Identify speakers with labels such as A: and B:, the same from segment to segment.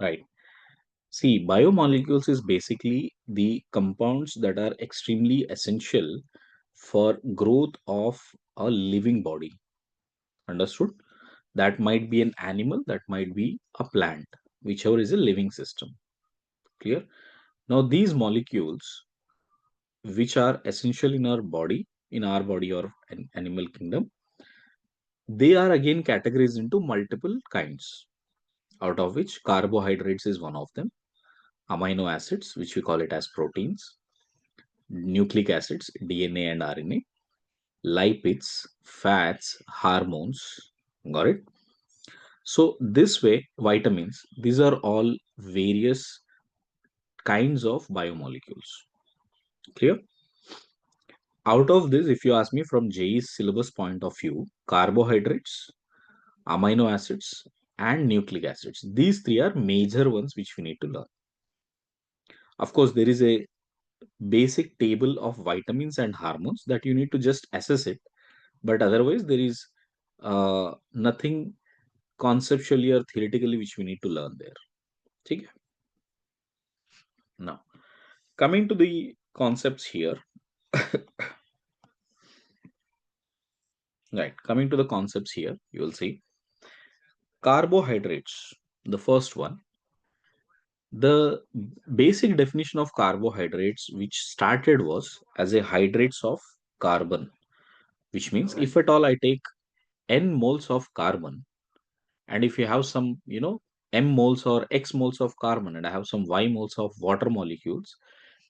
A: right? See, biomolecules is basically the compounds that are extremely essential for growth of a living body. Understood? That might be an animal, that might be a plant, whichever is a living system. Clear? Now, these molecules, which are essential in our body or an animal kingdom, they are again categorized into multiple kinds, out of which carbohydrates is one of them, amino acids, which we call it as proteins, nucleic acids, DNA and RNA, lipids, fats, hormones. Got it? So, this way, vitamins, these are all various kinds of biomolecules. Clear? Out of this, if you ask me from JEE's syllabus point of view, carbohydrates, amino acids, and nucleic acids, these three are major ones which we need to learn. Of course, there is a basic table of vitamins and hormones that you need to just assess it, but otherwise, there is nothing conceptually or theoretically which we need to learn there. Okay? Now, coming to the concepts here, right? Coming to the concepts here, you will see carbohydrates. The first one, the basic definition of carbohydrates, which started was as a hydrates of carbon, which means if at all I take n moles of carbon, and if you have some, m moles or x moles of carbon, and I have some y moles of water molecules,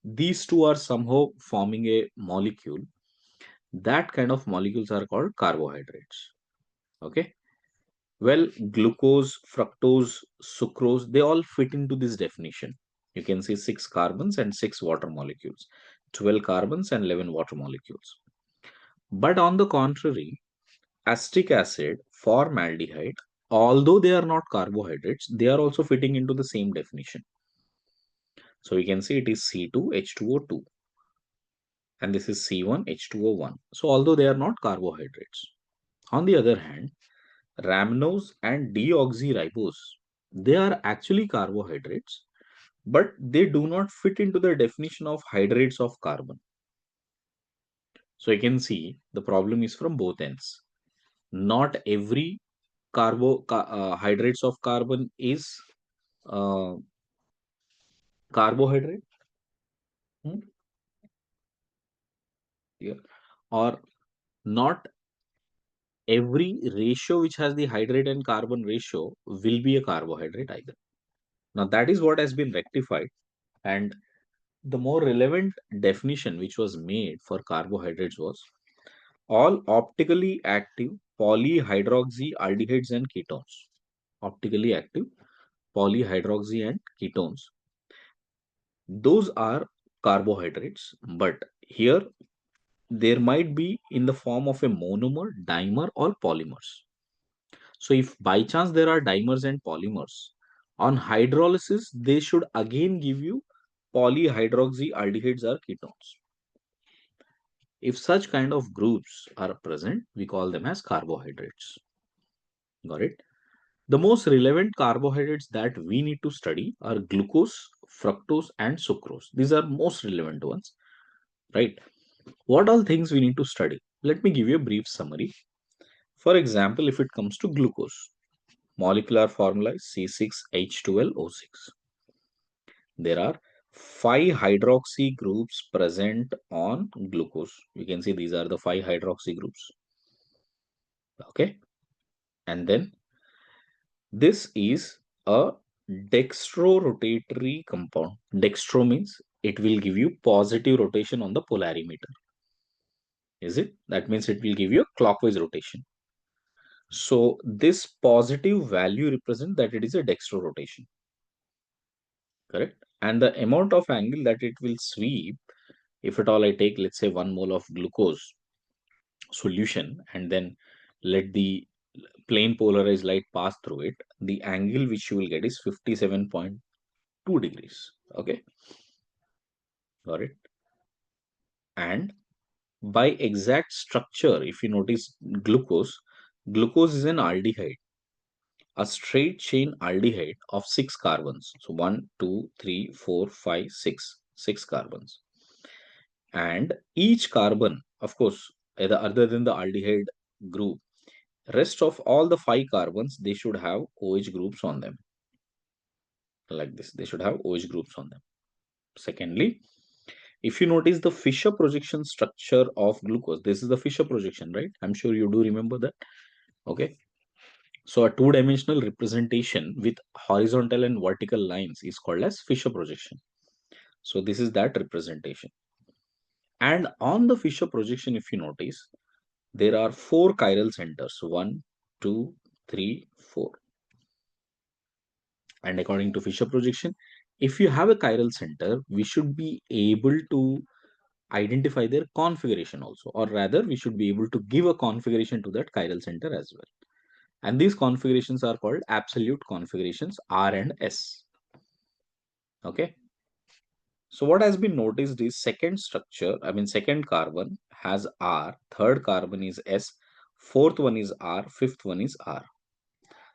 A: these two are somehow forming a molecule. That kind of molecules are called carbohydrates. Okay. Well, glucose, fructose, sucrose, they all fit into this definition. You can see 6 carbons and 6 water molecules, 12 carbons and 11 water molecules. But on the contrary, acetic acid, formaldehyde, although they are not carbohydrates, they are also fitting into the same definition. So we can see it is C2H2O2 and this is C1H2O1. So although they are not carbohydrates. On the other hand, rhamnose and deoxyribose, they are actually carbohydrates, but they do not fit into the definition of hydrates of carbon. So you can see the problem is from both ends. Not every hydrates of carbon is uh, carbohydrate. Hmm? Yeah. Or not every ratio which has the hydrate and carbon ratio will be a carbohydrate either. Now that is what has been rectified, and the more relevant definition which was made for carbohydrates was all optically active polyhydroxy aldehydes and ketones. Optically active polyhydroxy and ketones. Those are carbohydrates, but here there might be in the form of a monomer, dimer, or polymers. So, if by chance there are dimers and polymers, on hydrolysis, they should again give you polyhydroxy aldehydes or ketones. If such kind of groups are present, we call them as carbohydrates. Got it? The most relevant carbohydrates that we need to study are glucose, fructose, and sucrose. These are most relevant ones, right? What all things we need to study? Let me give you a brief summary. For example, if it comes to glucose, molecular formula is C6H12O6. There are 5 hydroxy groups present on glucose. You can see these are the 5 hydroxy groups. Okay. And then this is a dextrorotatory compound. Dextro means it will give you positive rotation on the polarimeter. Is it? That means it will give you a clockwise rotation. So this positive value represents that it is a dextro rotation. Correct? And the amount of angle that it will sweep, if at all I take, let's say, 1 mole of glucose solution and then let the plane polarized light pass through it, the angle which you will get is 57.2 degrees. Okay, got it? And by exact structure, if you notice glucose is an aldehyde. a straight chain aldehyde of 6 carbons. So 1, 2, 3, 4, 5, 6. 6 carbons. And each carbon, of course, other than the aldehyde group, rest of all the 5 carbons, they should have OH groups on them. Like this, they should have OH groups on them. Secondly, if you notice the Fischer projection structure of glucose, this is the Fischer projection, right? I'm sure you do remember that. Okay. So a two-dimensional representation with horizontal and vertical lines is called as Fischer projection. So this is that representation. And on the Fischer projection, if you notice, there are 4 chiral centers. 1, 2, 3, 4. And according to Fischer projection, if you have a chiral center, we should be able to identify their configuration also, or rather we should be able to give a configuration to that chiral center as well. And these configurations are called absolute configurations R and S. Okay. So what has been noticed is second carbon has R, third carbon is S, fourth one is R, fifth one is R.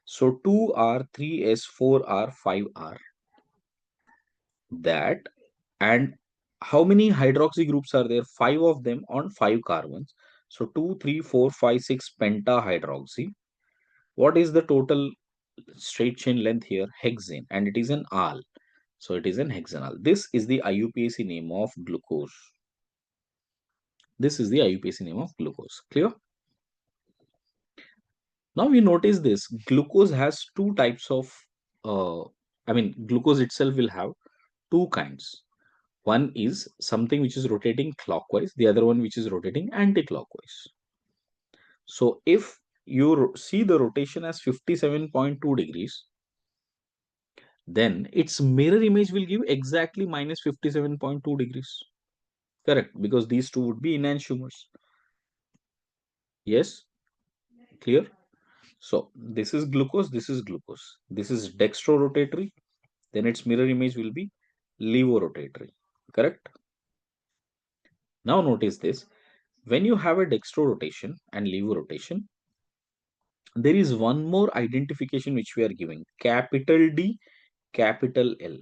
A: So 2R, 3S, 4R, 5R. That, and how many hydroxy groups are there? 5 of them on 5 carbons. So 2, 3, 4, 5, 6 pentahydroxy. What is the total straight chain length here? Hexane, and it is an al. So it is an hexanal. This is the IUPAC name of glucose. This is the IUPAC name of glucose. Clear? Now we notice this. Glucose has two types of, glucose itself will have two kinds. One is something which is rotating clockwise, the other one which is rotating anti-clockwise. So if you see the rotation as 57.2 degrees, then its mirror image will give exactly minus 57.2 degrees. Correct, because these two would be enantiomers. Yes, clear? So this is glucose, this is glucose. This is dextrorotatory, then its mirror image will be levorotatory. Correct? Now notice this. When you have a dextrorotation and levo-rotation, there is one more identification which we are giving, capital D, capital L.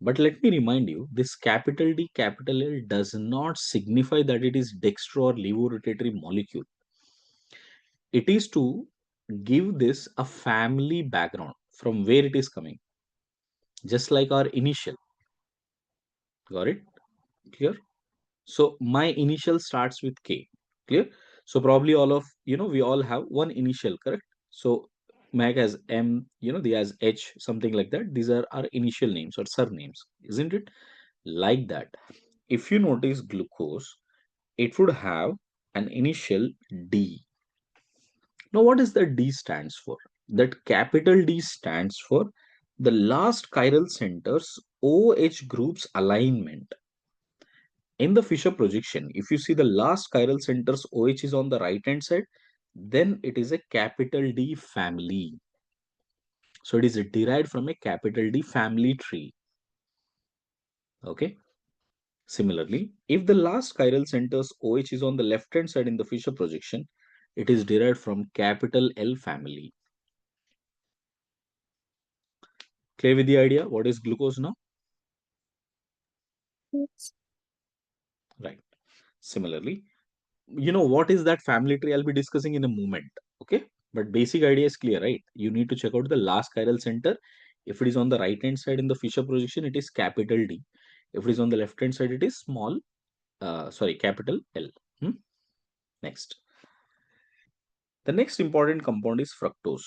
A: But let me remind you, this capital D, capital L does not signify that it is dextro or levorotatory molecule. It is to give this a family background from where it is coming, just like our initial. Got it? Clear? So my initial starts with K. Clear? So probably all of, we all have one initial, correct? So Mac has M, the as H, something like that. These are our initial names or surnames, isn't it? Like that. If you notice glucose, it would have an initial D. Now, what does the D stands for? That capital D stands for the last chiral center's OH group's alignment. In the Fischer projection, if you see the last chiral center's OH is on the right hand side, then it is a capital D family. So it is derived from a capital D family tree. Okay. Similarly, if the last chiral center's OH is on the left hand side in the Fischer projection, it is derived from capital L family. Clear with the idea? What is glucose now?
B: Yes.
A: Right. Similarly, what is that family tree? I'll be discussing in a moment. Okay. But basic idea is clear, right? You need to check out the last chiral center. If it is on the right hand side in the Fischer projection, it is capital D. If it is on the left hand side, it is capital L. Hmm? Next. The next important compound is fructose.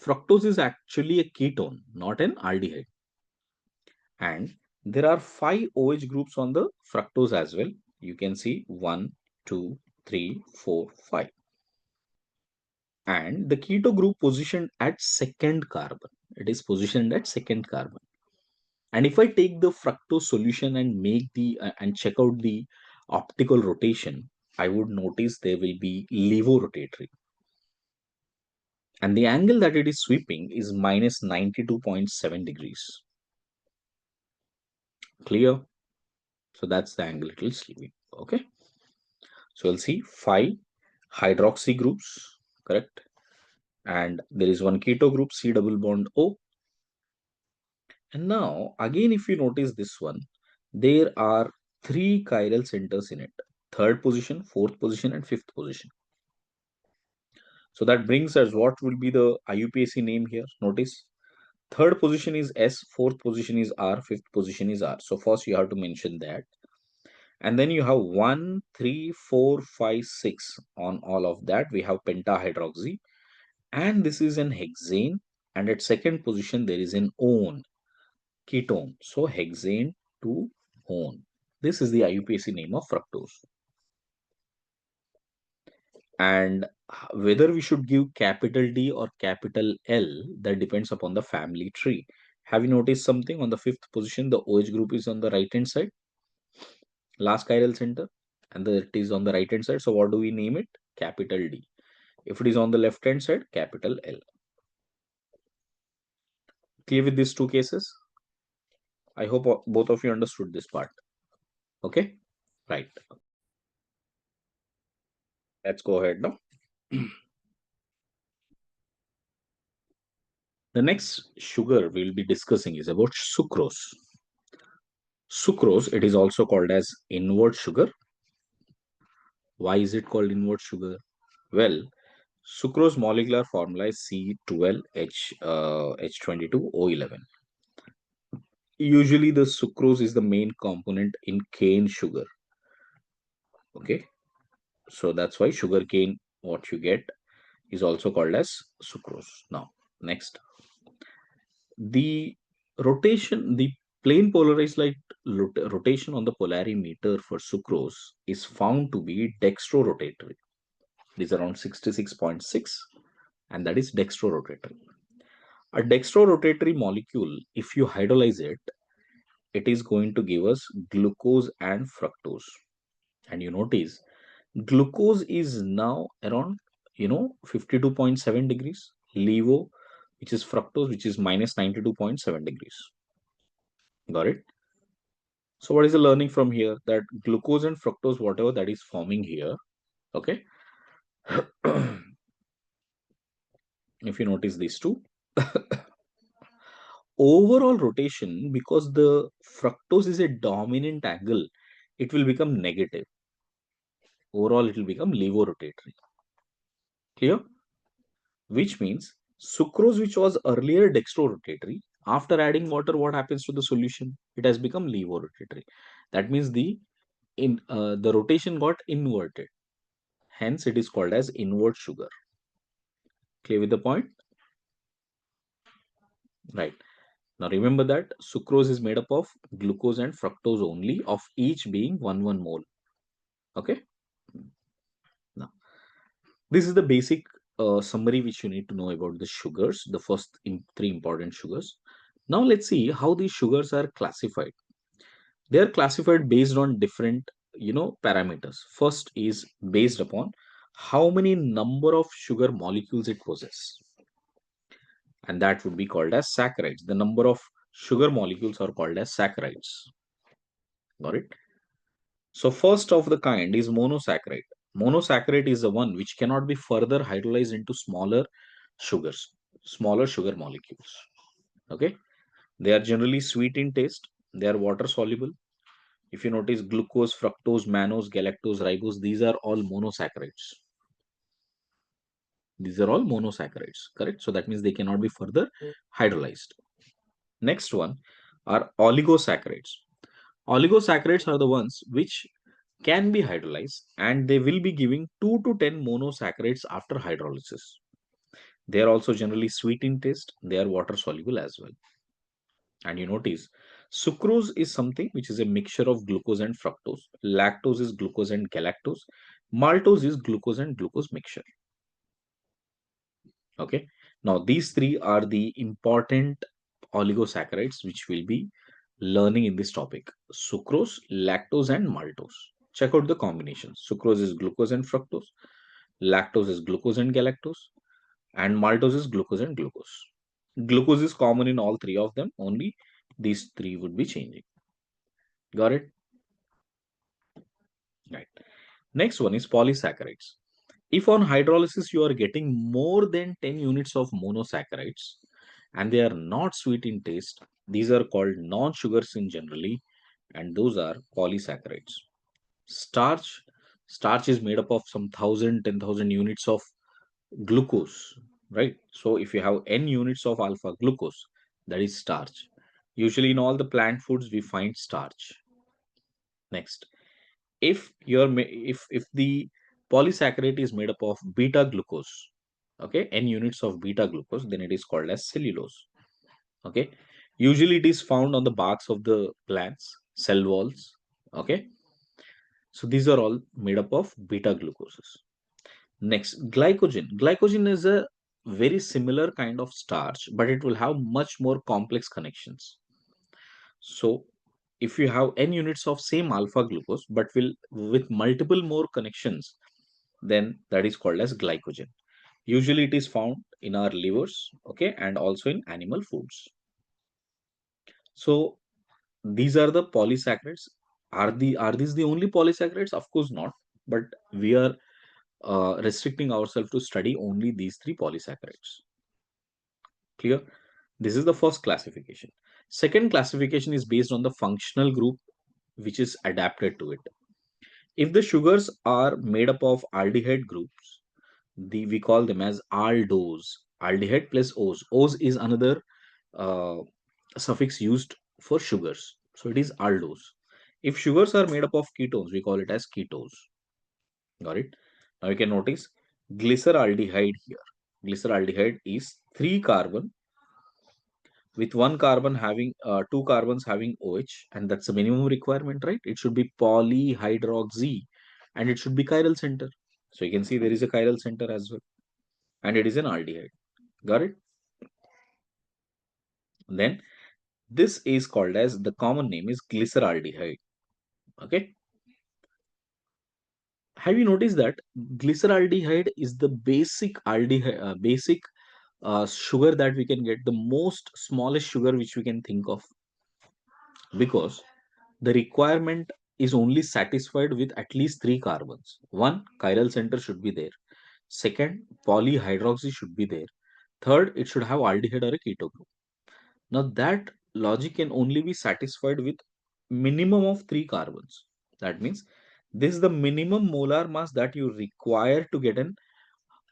A: Fructose is actually a ketone, not an aldehyde. And there are 5 OH groups on the fructose as well. You can see 1, 2, 3, 4, 5. And the keto group positioned at second carbon. It is positioned at second carbon. And if I take the fructose solution and make and check out the optical rotation, I would notice there will be levorotatory. And the angle that it is sweeping is minus 92.7 degrees. Clear? So that's the angle it will sweep. Okay. So we'll see 5 hydroxy groups, correct? And there is one keto group, C double bond O. And now, again, if you notice this one, there are three chiral centers in it: third position, fourth position, and fifth position. So that brings us what will be the IUPAC name here. Notice third position is S, fourth position is R, fifth position is R. So first you have to mention that. And then you have 1, 3, 4, 5, 6 on all of that. We have pentahydroxy. And this is an hexane. And at second position, there is an one ketone. So hexane to one. This is the IUPAC name of fructose. And whether we should give capital D or capital L, that depends upon the family tree. Have you noticed something? On the fifth position, the OH group is on the right hand side, last chiral center, and it is on the right hand side. So what do we name it? Capital D. If it is on the left hand side, capital L. Clear with these two cases? I hope both of you understood this part. Okay, right. Let's go ahead now. The next sugar we'll be discussing is about sucrose. Sucrose, it is also called as invert sugar. Why is it called invert sugar? Well, sucrose molecular formula is C12H H22O11. Usually, the sucrose is the main component in cane sugar. Okay, so that's why sugar cane, what you get, is also called as sucrose. Now, next, the the plain polarized light rotation on the polarimeter for sucrose is found to be dextrorotatory. It is around 66.6, and that is dextrorotatory. A dextrorotatory molecule, if you hydrolyze it, it is going to give us glucose and fructose. And you notice glucose is now around 52.7 degrees. Levo, which is fructose, which is minus 92.7 degrees. Got it? So what is the learning from here? That glucose and fructose, whatever that is forming here, okay? If you notice these two, overall rotation, because the fructose is a dominant angle, it will become negative. Overall, it will become levorotatory. Clear? Which means sucrose, which was earlier dextrorotatory, after adding water, what happens to the solution? It has become levorotatory. That means the rotation got inverted. Hence, it is called as invert sugar. Clear with the point? Right. Now remember that sucrose is made up of glucose and fructose only, of each being 1 mole. Okay. Now this is the basic summary which you need to know about the sugars, the first three important sugars. Now let's see how these sugars are classified. They are classified based on different parameters. First is based upon how many number of sugar molecules it possesses, and that would be called as saccharides. The number of sugar molecules are called as saccharides. Got it? So first of the kind is monosaccharide. Monosaccharide is the one which cannot be further hydrolyzed into sugars, smaller sugar molecules. Okay, they are generally sweet in taste. They are water soluble. If you notice, glucose, fructose, mannose, galactose, ribose, these are all monosaccharides. These are all monosaccharides, correct? So that means they cannot be further hydrolyzed. Next one are oligosaccharides. Oligosaccharides are the ones which can be hydrolyzed, and they will be giving 2 to 10 monosaccharides after hydrolysis. They are also generally sweet in taste. They are water soluble as well. And you notice sucrose is something which is a mixture of glucose and fructose. Lactose is glucose and galactose. Maltose is glucose and glucose mixture. Okay. Now these three are the important oligosaccharides which we'll be learning in this topic: sucrose, lactose, and maltose. Check out the combinations. Sucrose is glucose and fructose, lactose is glucose and galactose, and maltose is glucose and glucose. Glucose is common in all three of them, only these three would be changing. Got it? Right. Next one is polysaccharides. If on hydrolysis you are getting more than 10 units of monosaccharides and they are not sweet in taste, these are called non-sugars in generally, and those are polysaccharides. Starch, starch is made up of some 1000 units of glucose, right? So if you have n units of alpha glucose, that is starch. Usually in all the plant foods we find starch. Next, if the polysaccharide is made up of beta glucose, okay, n units of beta glucose, then it is called as cellulose. Okay, usually it is found on the barks of the plants, cell walls. Okay, so these are all made up of beta glucoses. Next, glycogen is a very similar kind of starch, but it will have much more complex connections. So if you have n units of same alpha glucose but will with multiple more connections, then that is called as glycogen. Usually it is found in our livers, okay, and also in animal foods. So these are the polysaccharides. Are these the only polysaccharides? Of course not, but we are restricting ourselves to study only these three polysaccharides. Clear? This is the first classification. Second classification is based on the functional group which is adapted to it. If the sugars are made up of aldehyde groups, we call them as aldose. Aldehyde plus ose. Ose is another uh, suffix used for sugars. So it is aldose. If sugars are made up of ketones, we call it as ketose. Got it? Now you can notice glyceraldehyde here. Glyceraldehyde is 3 carbon with one carbon having two carbons having OH, and that's the minimum requirement, right? It should be polyhydroxy and it should be chiral center. So you can see there is a chiral center as well, and it is an aldehyde. Got it? Then this is called as, the common name is glyceraldehyde. Okay. Have you noticed that glyceraldehyde is the basic aldehyde, basic sugar that we can get, the most smallest sugar which we can think of, because the requirement is only satisfied with at least 3 carbons. One, chiral center should be there. Second, polyhydroxy should be there. Third, it should have aldehyde or a keto group. Now that logic can only be satisfied with minimum of 3 carbons. That means this is the minimum molar mass that you require to get an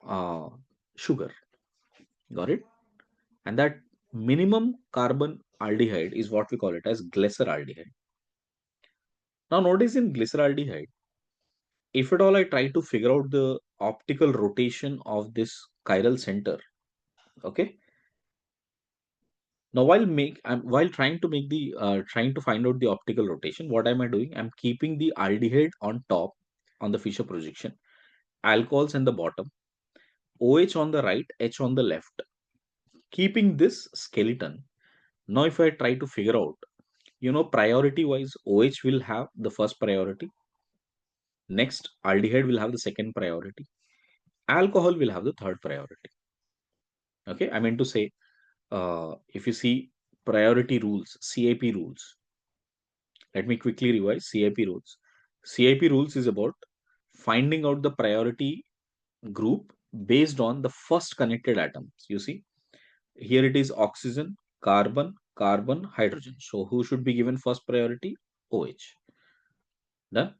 A: uh, sugar. Got it? And that minimum carbon aldehyde is what we call it as glyceraldehyde. Now notice in glyceraldehyde, if at all I try to figure out the optical rotation of this chiral center, okay. Now while trying to make the trying to find out the optical rotation, what am I doing? I'm keeping the aldehyde on top on the Fisher projection, alcohols in the bottom, OH on the right, H on the left. Keeping this skeleton, now if I try to figure out, priority wise, OH will have the first priority. Next, aldehyde will have the second priority. Alcohol will have the third priority. Okay, I meant to say, if you see priority rules, CIP rules, let me quickly revise CIP rules. CIP rules is about finding out the priority group based on the first connected atoms. You see, here it is oxygen, carbon, carbon, hydrogen. So who should be given first priority? OH. Done.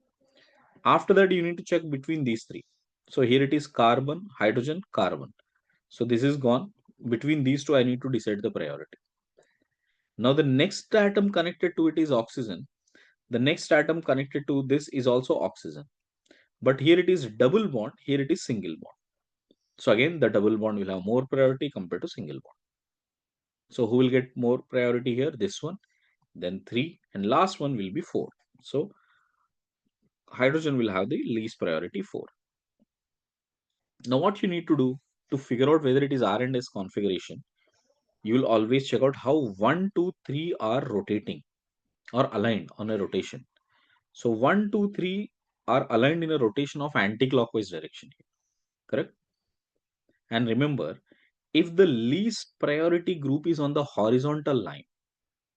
A: After that, you need to check between these three. So here it is carbon, hydrogen, carbon. So this is gone. Between these two, I need to decide the priority. Now the next atom connected to it is oxygen. The next atom connected to this is also oxygen. But here it is double bond, here it is single bond. So again, the double bond will have more priority compared to single bond. So who will get more priority here? This one, then 3, and last one will be 4. So hydrogen will have the least priority 4. Now what you need to do to figure out whether it is R and S configuration, you will always check out how 1, 2, 3 are rotating or aligned on a rotation. So 1, 2, 3 are aligned in a rotation of anti-clockwise direction here, correct? And remember, if the least priority group is on the horizontal line,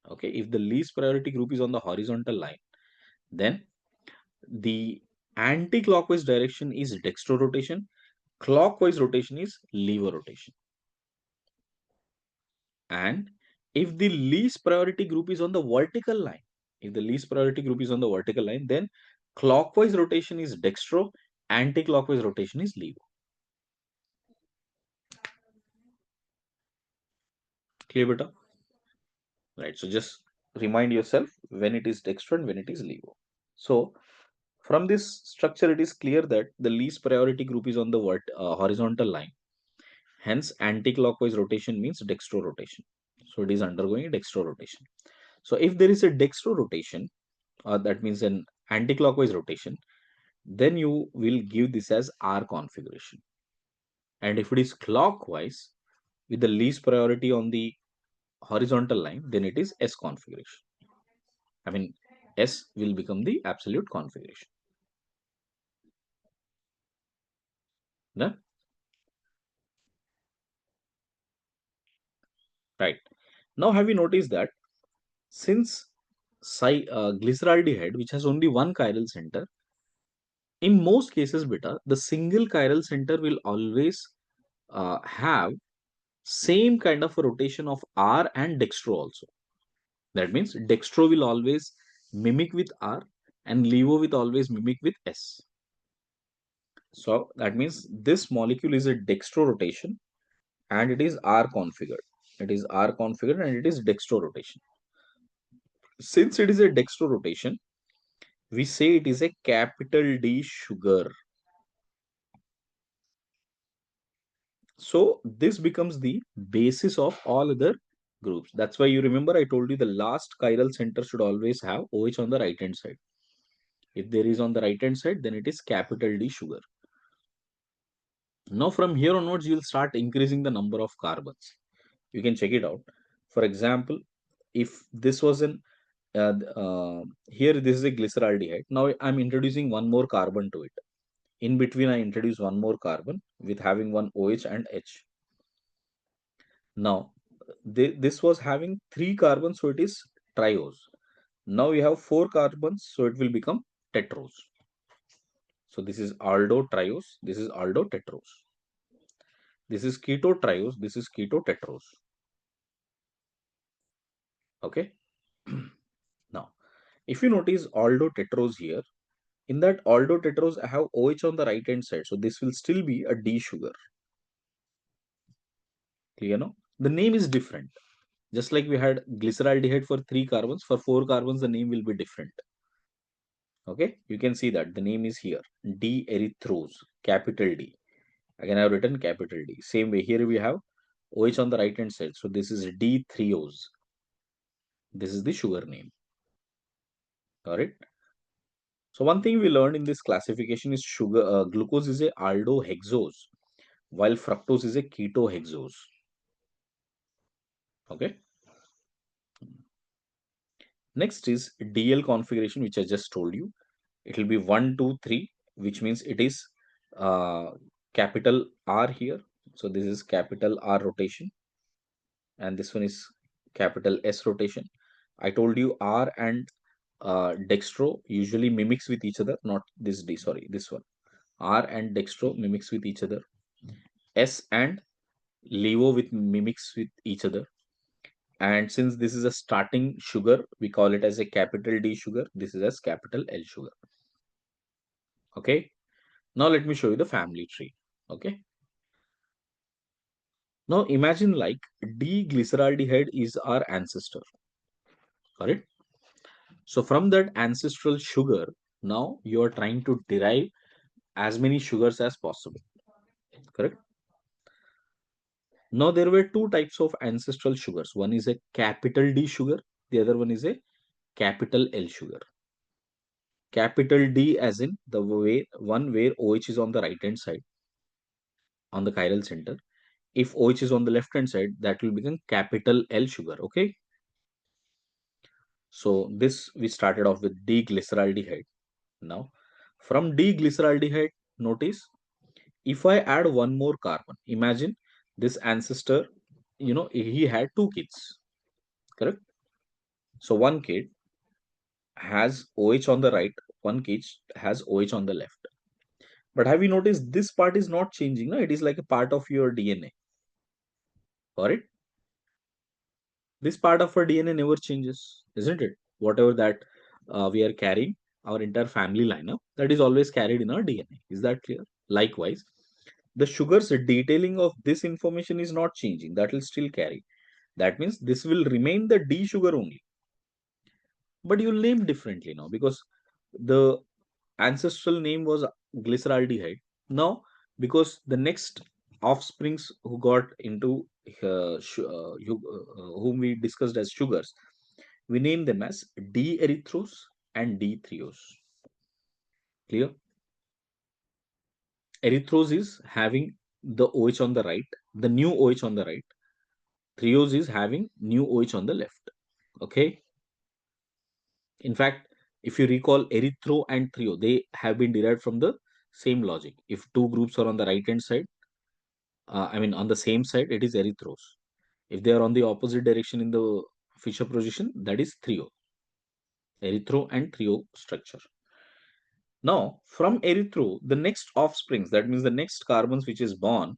A: okay, if the least priority group is on the horizontal line, then the anti-clockwise direction is dextrorotation Clockwise rotation is lever rotation. And if the least priority group is on the vertical line, if the least priority group is on the vertical line, then clockwise rotation is dextro, anti-clockwise rotation is levo. Clear, beta? Right. So just remind yourself when it is dextro and when it is levo. So from this structure, it is clear that the least priority group is on the horizontal line. Hence, anti-clockwise rotation means dextro rotation. So it is undergoing a dextro rotation. So if there is a dextro rotation, that means an anti-clockwise rotation, then you will give this as R configuration. And if it is clockwise with the least priority on the horizontal line, then it is S configuration. I mean, S will become the absolute configuration. Yeah? Right. Now, have you noticed that since glyceraldehyde, which has only one chiral center, in most cases, beta, the single chiral center will always have same kind of a rotation of R and dextro also. That means dextro will always mimic with R and levo will always mimic with S. So that means this molecule is a dextro rotation and it is R configured. It is R configured and it is dextro rotation. Since it is a dextro rotation, we say it is a capital D sugar. So this becomes the basis of all other groups. That's why you remember I told you the last chiral center should always have OH on the right hand side. If there is on the right hand side, then it is capital D sugar. Now from here onwards, you will start increasing the number of carbons. You can check it out. For example, if this was an here this is a glyceraldehyde. Now I'm introducing one more carbon to it. In between, I introduce one more carbon with having one OH and H. Now this was having three carbons, so it is triose. Now you have four carbons, so it will become tetrose. So this is aldo triose, this is aldo tetrose. This is keto triose, this is keto tetrose. Okay. Now, if you notice aldo tetrose here, in that aldo tetrose, I have OH on the right hand side. So this will still be a D sugar. Clear now? The name is different. Just like we had glyceraldehyde for three carbons, for four carbons, the name will be different. Okay, you can see that the name is here D erythrose, capital D. Again, I have written capital D. Same way, here we have OH on the right hand side. So this is D threose. This is the sugar name. All right. So one thing we learned in this classification is glucose is a aldohexose, while fructose is a ketohexose. Okay. Next is DL configuration, which I just told you. It will be 1, 2, 3, which means it is capital R here. So this is capital R rotation, and this one is capital S rotation. I told you R and dextro usually mimics with each other, not this D, sorry, this one. R and dextro mimics with each other. S and levo with mimics with each other. And since this is a starting sugar, we call it as a capital D sugar. This is as capital L sugar. Okay. Now let me show you the family tree. Okay. Now imagine like D-glyceraldehyde is our ancestor. Correct. So from that ancestral sugar, now you are trying to derive as many sugars as possible. Correct. Now there were two types of ancestral sugars. One is a capital D sugar. The other one is a capital L sugar. Capital D as in the way one where OH is on the right hand side on the chiral center. If OH is on the left hand side, that will become capital L sugar. Okay. So this we started off with D-glyceraldehyde. Now from D-glyceraldehyde, notice if I add one more carbon, imagine this ancestor, he had two kids. Correct. So one kid has OH on the right, one kid has OH on the left. But have you noticed this part is not changing? No? It is like a part of your DNA. Got it? This part of our DNA never changes, isn't it? Whatever that we are carrying, our entire family lineup, that is always carried in our DNA. Is that clear? Likewise, the sugar's detailing of this information is not changing. That will still carry. That means this will remain the D sugar only. But you'll name differently now because the ancestral name was glyceraldehyde. Now, because the next offsprings who got into whom we discussed as sugars, we name them as D-erythrose and D-threose. Clear? Erythrose is having the OH on the right, the new OH on the right. Threose is having new OH on the left. Okay. In fact, if you recall, erythro and threo, they have been derived from the same logic. If two groups are on the right hand side, on the same side, it is erythros. If they are on the opposite direction in the Fisher position, that is threo. Erythro and threo structure. Now, from erythro, the next offsprings, that means the next carbons which is born,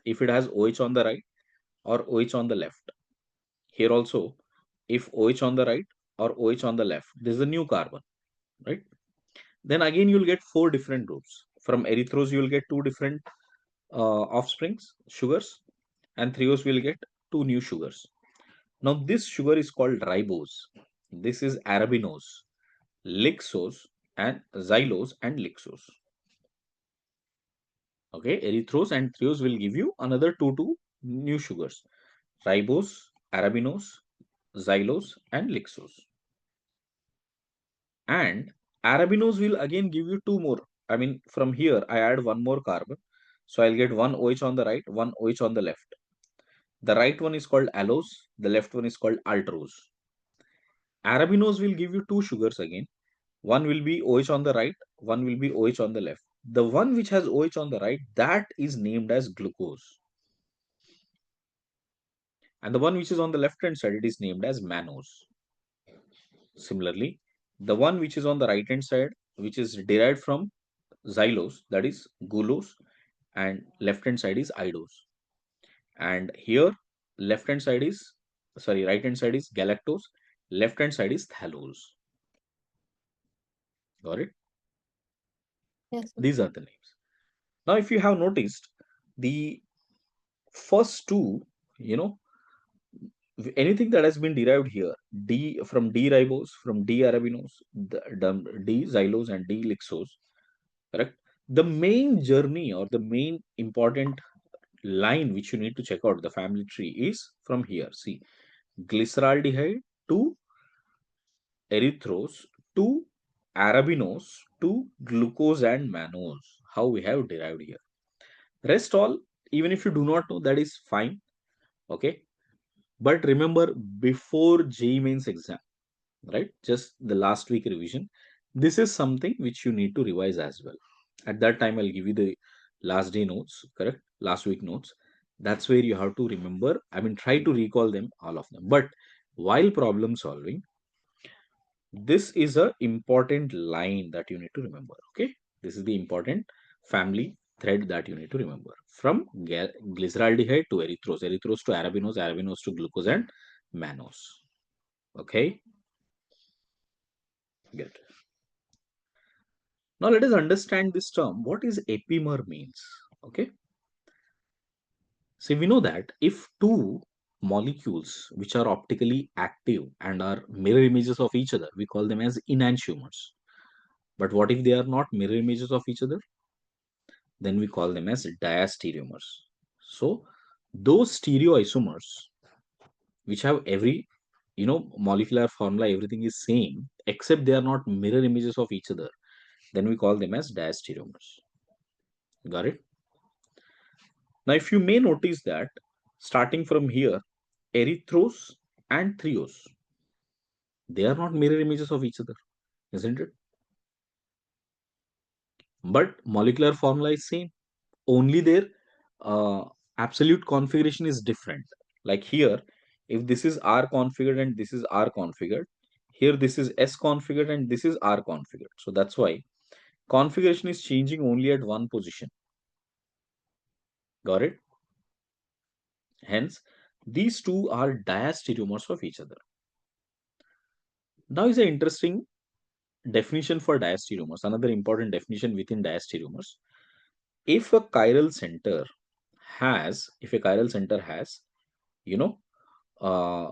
A: if it has OH on the right or OH on the left. Here also, if OH on the right or OH on the left, this is a new carbon, right? Then again, you'll get four different groups. From erythros, you will get two different offsprings, sugars, and threos will get two new sugars. Now, this sugar is called ribose. This is arabinose, lixose, and xylose and lixose. Okay, erythros and threos will give you another two new sugars: ribose, arabinose, xylose, and lixose. And arabinose will again give you two more. From here, I add one more carbon. So I'll get one OH on the right, one OH on the left. The right one is called allose, the left one is called maltose. Arabinose will give you two sugars again. One will be OH on the right, one will be OH on the left. The one which has OH on the right, that is named as glucose. And the one which is on the left hand side, it is named as mannose. Similarly, the one which is on the right hand side, which is derived from xylose, that is gulose, and left hand side is idose. And here, right hand side is galactose, left hand side is thallose. Got it?
B: Yes, sir.
A: These are the names. Now, if you have noticed, the first two, you know, anything that has been derived here, D from D ribose, from D arabinose, D xylose, and D lixose, correct? The main journey or the main important line which you need to check out the family tree is from here. See, glyceraldehyde to erythrose to arabinose to glucose and mannose. How we have derived here. Rest all, even if you do not know, that is fine. Okay. But remember, before JEE Mains exam, right? Just the last week revision. This is something which you need to revise as well. At that time, I'll give you the last day notes, correct? Last week notes. That's where you have to remember. Try to recall them, all of them. But while problem solving, this is a important line that you need to remember. Okay, this is the important family thread that you need to remember. From glyceraldehyde to erythrose, erythrose to arabinose, arabinose to glucose and mannose. Okay, good. Now let us understand this term. What is epimer means? Okay, so we know that if two molecules which are optically active and are mirror images of each other, we call them as enantiomers. But what if they are not mirror images of each other? Then we call them as diastereomers. So those stereoisomers which have every molecular formula, everything is same except they are not mirror images of each other, then we call them as diastereomers. Got it? Now if you may notice that starting from here, erythros and threos, they are not mirror images of each other, isn't it? But molecular formula is same, only their uh, absolute configuration is different. Like here, if this is R configured and this is R configured, here this is S configured and this is R configured. So that's why configuration is changing only at one position. Got it? Hence, these two are diastereomers of each other. Now is an interesting definition for diastereomers, another important definition within diastereomers. If a chiral center has, you know, uh,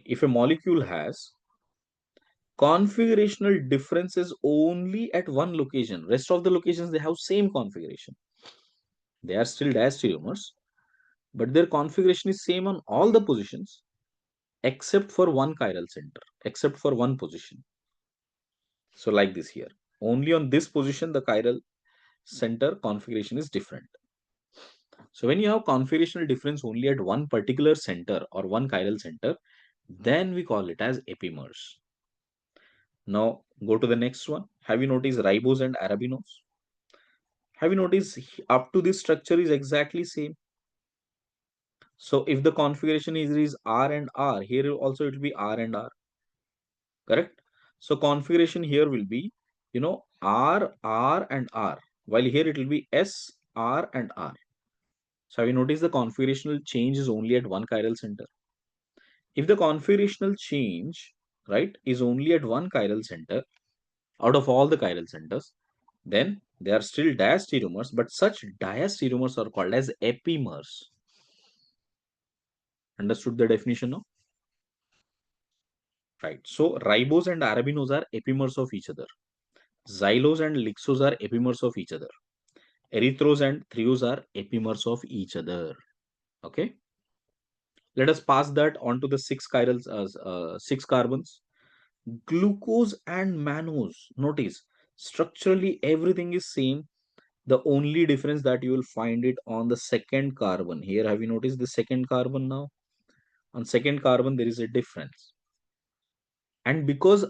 A: if a molecule has configurational differences only at one location, rest of the locations they have same configuration. They are still diastereomers, but their configuration is same on all the positions except for one chiral center, except for one position. So like this here, only on this position the chiral center configuration is different. So when you have configurational difference only at one particular center or one chiral center, then we call it as epimers. Now go to the next one. Have you noticed ribose and arabinose? Have you noticed up to this structure is exactly same? So if the configuration is R and R, here also it will be R and R, correct? So configuration here will be, R, R and R, while here it will be S, R and R. So have you noticed the configurational change is only at one chiral center? If the configurational change, right, is only at one chiral center out of all the chiral centers, then they are still diastereomers, but such diastereomers are called as epimers. Understood the definition now? Right. So ribose and arabinose are epimers of each other. Xylose and lixose are epimers of each other. Erythrose and threose are epimers of each other. Okay. Let us pass that on to the six carbons. Glucose and mannose. Notice structurally everything is same. The only difference that you will find it on the second carbon. Here, have you noticed the second carbon now? On second carbon, there is a difference. And because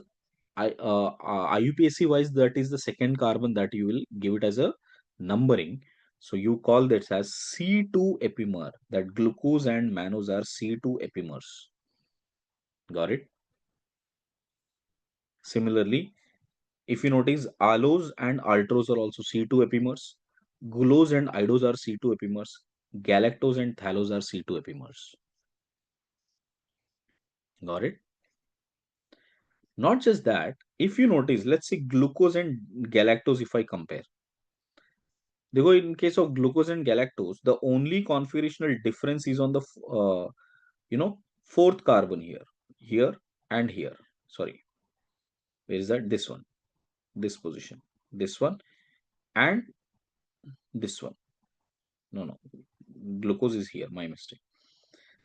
A: IUPAC wise, that is the second carbon that you will give it as a numbering. So you call this as C2 epimer. That glucose and mannose are C2 epimers. Got it? Similarly, if you notice, allose and maltose are also C2 epimers. Glucose and idose are C2 epimers. Galactose and thallose are C2 epimers. Got it? Not just that, if you notice, let's say glucose and galactose, if I compare, because in case of glucose and galactose, the only configurational difference is on the fourth carbon here and here. Sorry, where is that? This one, this position, this one, and this one. No, glucose is here. My mistake.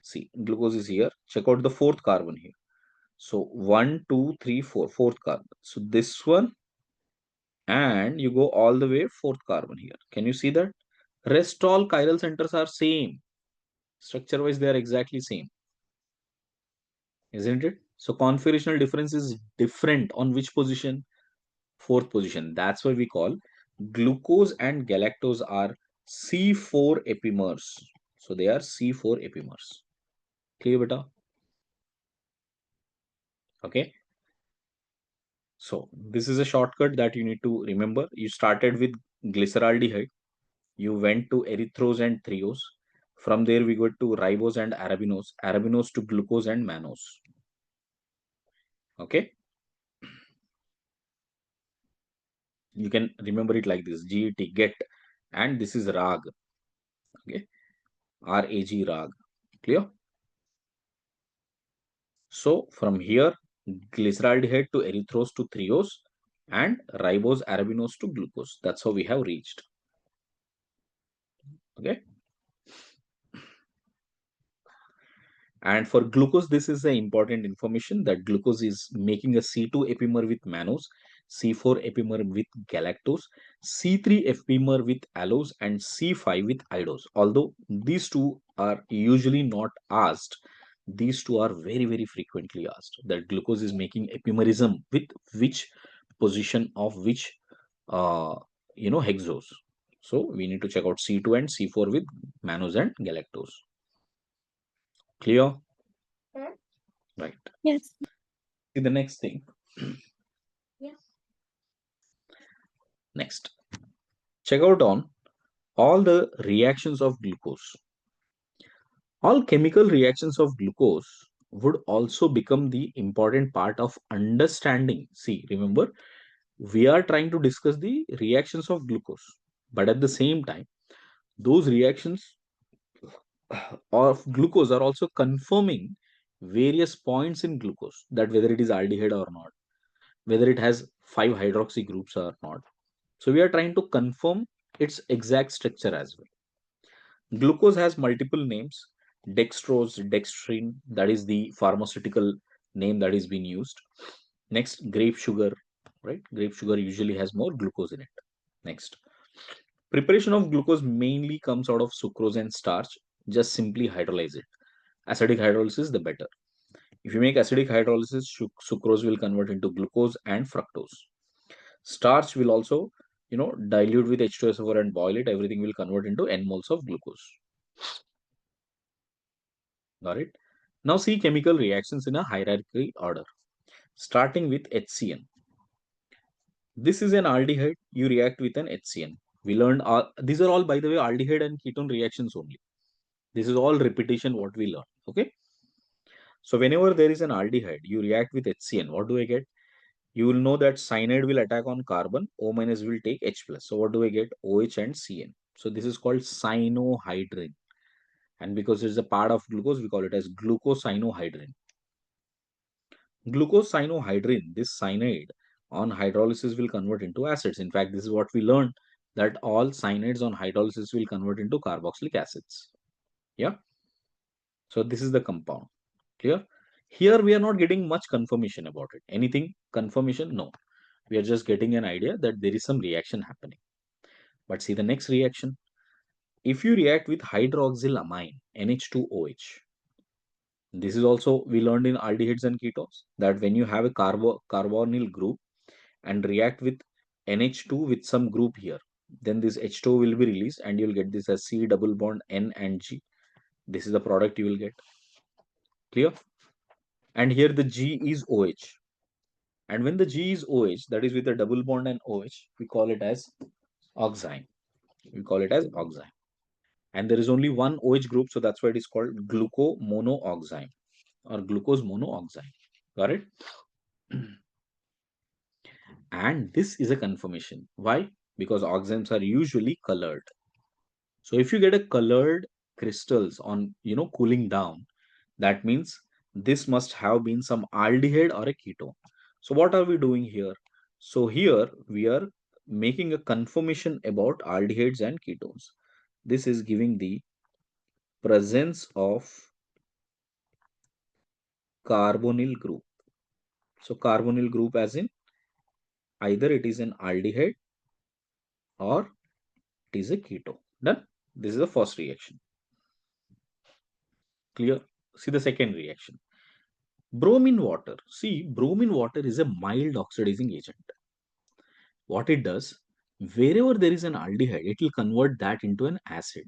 A: See, glucose is here. Check out the fourth carbon here. So one, two, three, four, fourth carbon. So this one, and you go all the way fourth carbon here. Can you see that? Rest all chiral centers are same. Structure wise, they are exactly same, isn't it? So configurational difference is different on which position? Fourth position. That's why we call glucose and galactose are C4 epimers. So they are C4 epimers. Clear, beta? Okay. So this is a shortcut that you need to remember. You started with glyceraldehyde. You went to erythrose and threose. From there, we go to ribose and arabinose, arabinose to glucose and mannose. Okay. You can remember it like this: GET, get, and this is RAG. Okay. RAG, RAG. Clear? So from here, glyceraldehyde to erythrose to threose, and ribose, arabinose to glucose. That's how we have reached. Okay. And for glucose, this is the important information that glucose is making a C2 epimer with mannose, C4 epimer with galactose, C3 epimer with allose, and C5 with idose. Although these two are usually not asked, these two are very, very frequently asked. That glucose is making epimerism with which position of which, uh, hexose. So we need to check out C2 and C4 with mannose and galactose. Clear? Right.
B: Yes.
A: See the next thing. Next, check out on all the reactions of glucose. All chemical reactions of glucose would also become the important part of understanding. See, remember, we are trying to discuss the reactions of glucose, but at the same time, those reactions of glucose are also confirming various points in glucose, that whether it is aldehyde or not, whether it has 5 hydroxy groups or not. So we are trying to confirm its exact structure as well. Glucose has multiple names: dextrose, dextrin, that is the pharmaceutical name that is being used. Next, grape sugar, right? Grape sugar usually has more glucose in it. Next, preparation of glucose mainly comes out of sucrose and starch. Just simply hydrolyze it. Acidic hydrolysis, the better. If you make acidic hydrolysis, sucrose will convert into glucose and fructose. Starch will also, dilute with H2SO4 and boil it. Everything will convert into n moles of glucose. Got it? Now see chemical reactions in a hierarchy order, starting with HCN. This is an aldehyde. You react with an HCN. We learned all, these are all, by the way, aldehyde and ketone reactions only. This is all repetition what we learn. Okay. So whenever there is an aldehyde, you react with HCN. What do I get? You will know that cyanide will attack on carbon. O minus will take H plus. So what do I get? OH and CN. So this is called cyanohydrin. And because it's a part of glucose, we call it as glucocyanohydrin. Glucocyanohydrin, this cyanide on hydrolysis will convert into acids. In fact, this is what we learned, that all cyanides on hydrolysis will convert into carboxylic acids. Yeah. So this is the compound. Clear? Here we are not getting much confirmation about it. Anything confirmation? No. We are just getting an idea that there is some reaction happening. But see the next reaction. If you react with hydroxylamine, NH2OH, this is also we learned in aldehydes and ketones, that when you have a carbonyl group and react with NH2 with some group here, then this H2 will be released and you'll get this as C double bond N and G. This is the product you will get. Clear? And here the G is OH. And when the G is OH, that is with a double bond and OH, we call it as oxime. We call it as oxime. And there is only one OH group, so that's why it is called glucomonooxime or glucose monooxime. Got it? And this is a confirmation. Why? Because oximes are usually colored. So if you get a colored crystals on, cooling down, that means this must have been some aldehyde or a ketone. So what are we doing here? So here we are making a confirmation about aldehydes and ketones. This is giving the presence of carbonyl group. So carbonyl group as in either it is an aldehyde or it is a ketone. Done. This is the first reaction. Clear? See the second reaction. Bromine water. See, bromine water is a mild oxidizing agent. What it does, wherever there is an aldehyde, it will convert that into an acid.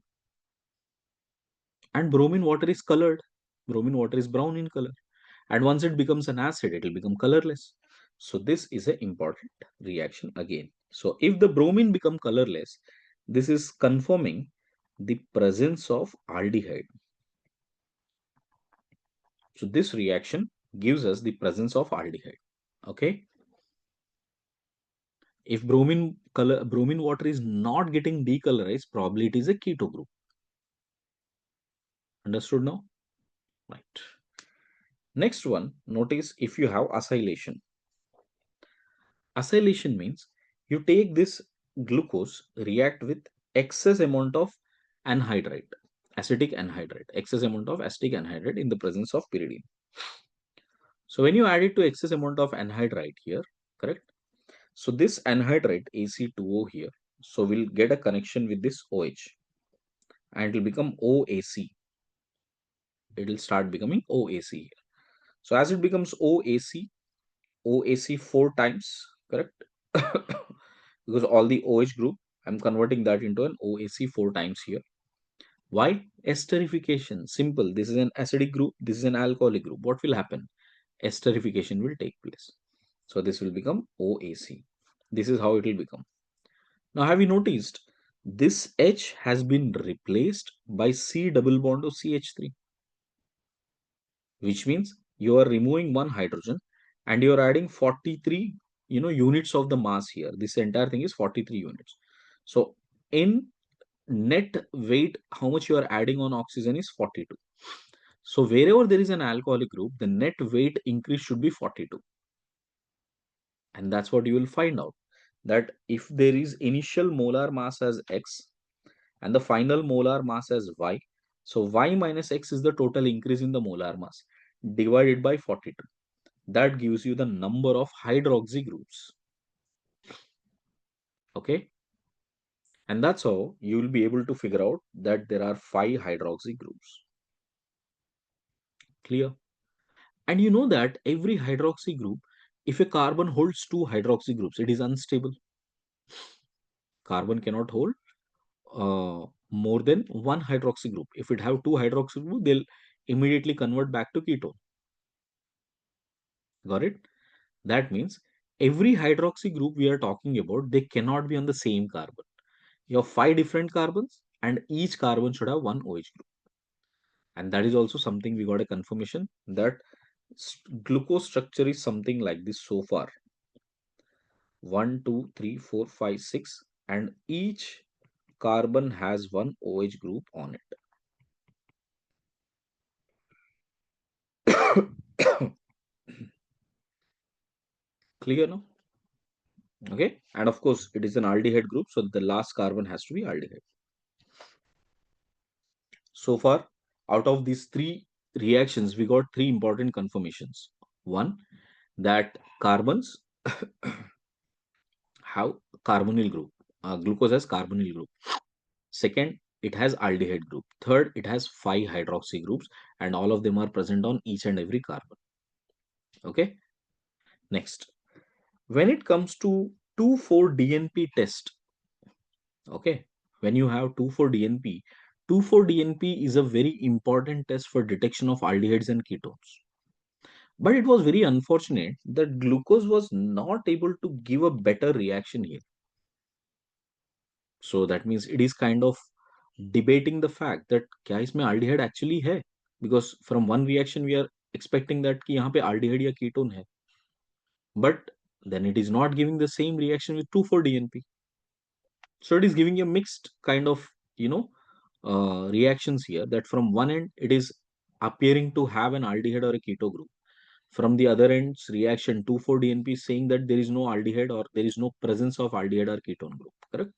A: And bromine water is colored. Bromine water is brown in color. And once it becomes an acid, it will become colorless. So this is an important reaction again. So if the bromine become colorless, this is confirming the presence of aldehyde. So this reaction gives us the presence of aldehyde. Okay. If bromine water is not getting decolorized, probably it is a keto group. Understood now? Right. Next one, notice if you have acylation. Acylation means you take this glucose, react with excess amount of anhydride, acetic anhydride, excess amount of acetic anhydride in the presence of pyridine. So when you add it to excess amount of anhydride here, correct? So this anhydride AC2O here, so we'll get a connection with this OH and it will become OAC. It will start becoming OAC here. So as it becomes OAC, OAC 4 times, correct? Because all the OH group, I'm converting that into an OAC 4 times here. Why? Esterification. Simple. This is an acidic group. This is an alcoholic group. What will happen? Esterification will take place. So this will become OAC. This is how it will become. Now, have you noticed this H has been replaced by C double bond of CH3, which means you are removing one hydrogen and you are adding 43, units of the mass here. This entire thing is 43 units. So in net weight, how much you are adding on oxygen is 42. So wherever there is an alcoholic group, the net weight increase should be 42. And that's what you will find out, that if there is initial molar mass as X and the final molar mass as Y, so Y minus X is the total increase in the molar mass divided by 42. That gives you the number of hydroxy groups. Okay. And that's how you will be able to figure out that there are 5 hydroxy groups. Clear? And you know that every hydroxy group, if a carbon holds 2 hydroxy groups, it is unstable. Carbon cannot hold more than one hydroxy group. If it have 2 hydroxy group, they'll immediately convert back to ketone. Got it? That means every hydroxy group we are talking about, they cannot be on the same carbon. You have 5 different carbons and each carbon should have one OH group. And that is also something we got a confirmation that glucose structure is something like this so far. 1, 2, 3, 4, 5, 6, and each carbon has one OH group on it. Clear now? Okay. And of course, it is an aldehyde group, so the last carbon has to be aldehyde. So far, out of these 3 reactions, we got 3 important confirmations. One, that carbons have carbonyl group. Glucose has carbonyl group. Second, it has aldehyde group. Third, it has 5 hydroxy groups, and all of them are present on each and every carbon. Okay. Next, when it comes to 2,4-DNP test, okay, when you have 2,4-DNP, 2,4-DNP is a very important test for detection of aldehydes and ketones. But it was very unfortunate that glucose was not able to give a better reaction here. So that means it is kind of debating the fact that क्या इसमें aldehyde actually है, because from one reaction we are expecting that कि यहाँ पे aldehyde या ketone है, but then it is not giving the same reaction with 2,4-DNP. So it is giving a mixed kind of reactions here, that from one end it is appearing to have an aldehyde or a keto group. From the other end's reaction, 2,4-DNP is saying that there is no aldehyde or there is no presence of aldehyde or ketone group. Correct?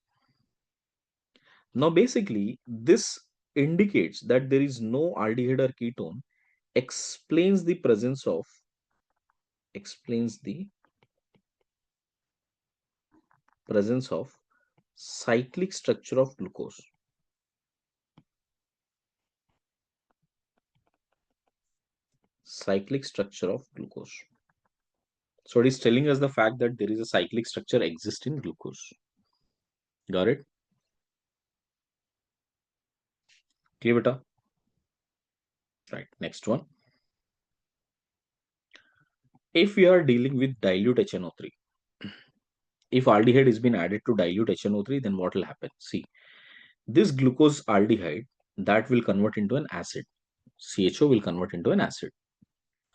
A: Now, basically, this indicates that there is no aldehyde or ketone, explains the presence of cyclic structure of glucose. Cyclic structure of glucose. So it is telling us the fact that there is a cyclic structure exists in glucose. Got it? Clear, beta? Right. Next one. If we are dealing with dilute HNO3, if aldehyde has been added to dilute HNO3, then what will happen? See, this glucose aldehyde, that will convert into an acid. CHO will convert into an acid.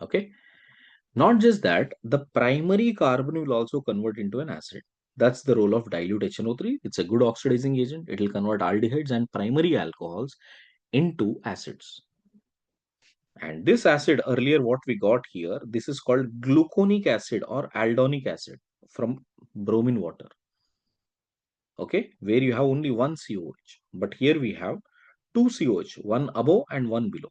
A: Okay. Not just that, the primary carbon will also convert into an acid. That's the role of dilute HNO3. It's a good oxidizing agent. It will convert aldehydes and primary alcohols into acids. And this acid, earlier what we got here, this is called gluconic acid or aldonic acid from bromine water. Okay, where you have only one COH. But here we have two COH, one above and one below.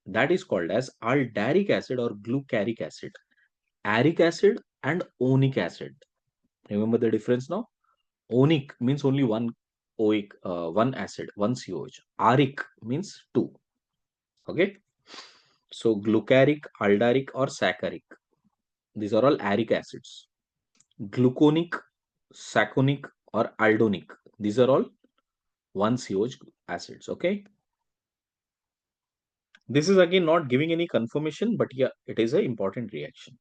A: That is called as aldaric acid or glucaric acid. Aric acid and onic acid. Remember the difference now? Onic means only one OIC, one acid, one COH. Aric means two. Okay. So glucaric, aldaric, or saccharic. These are all aric acids. Gluconic, sacchonic, or aldonic. These are all one COH acids. Okay. This is again not giving any confirmation, but yeah, it is an important reaction.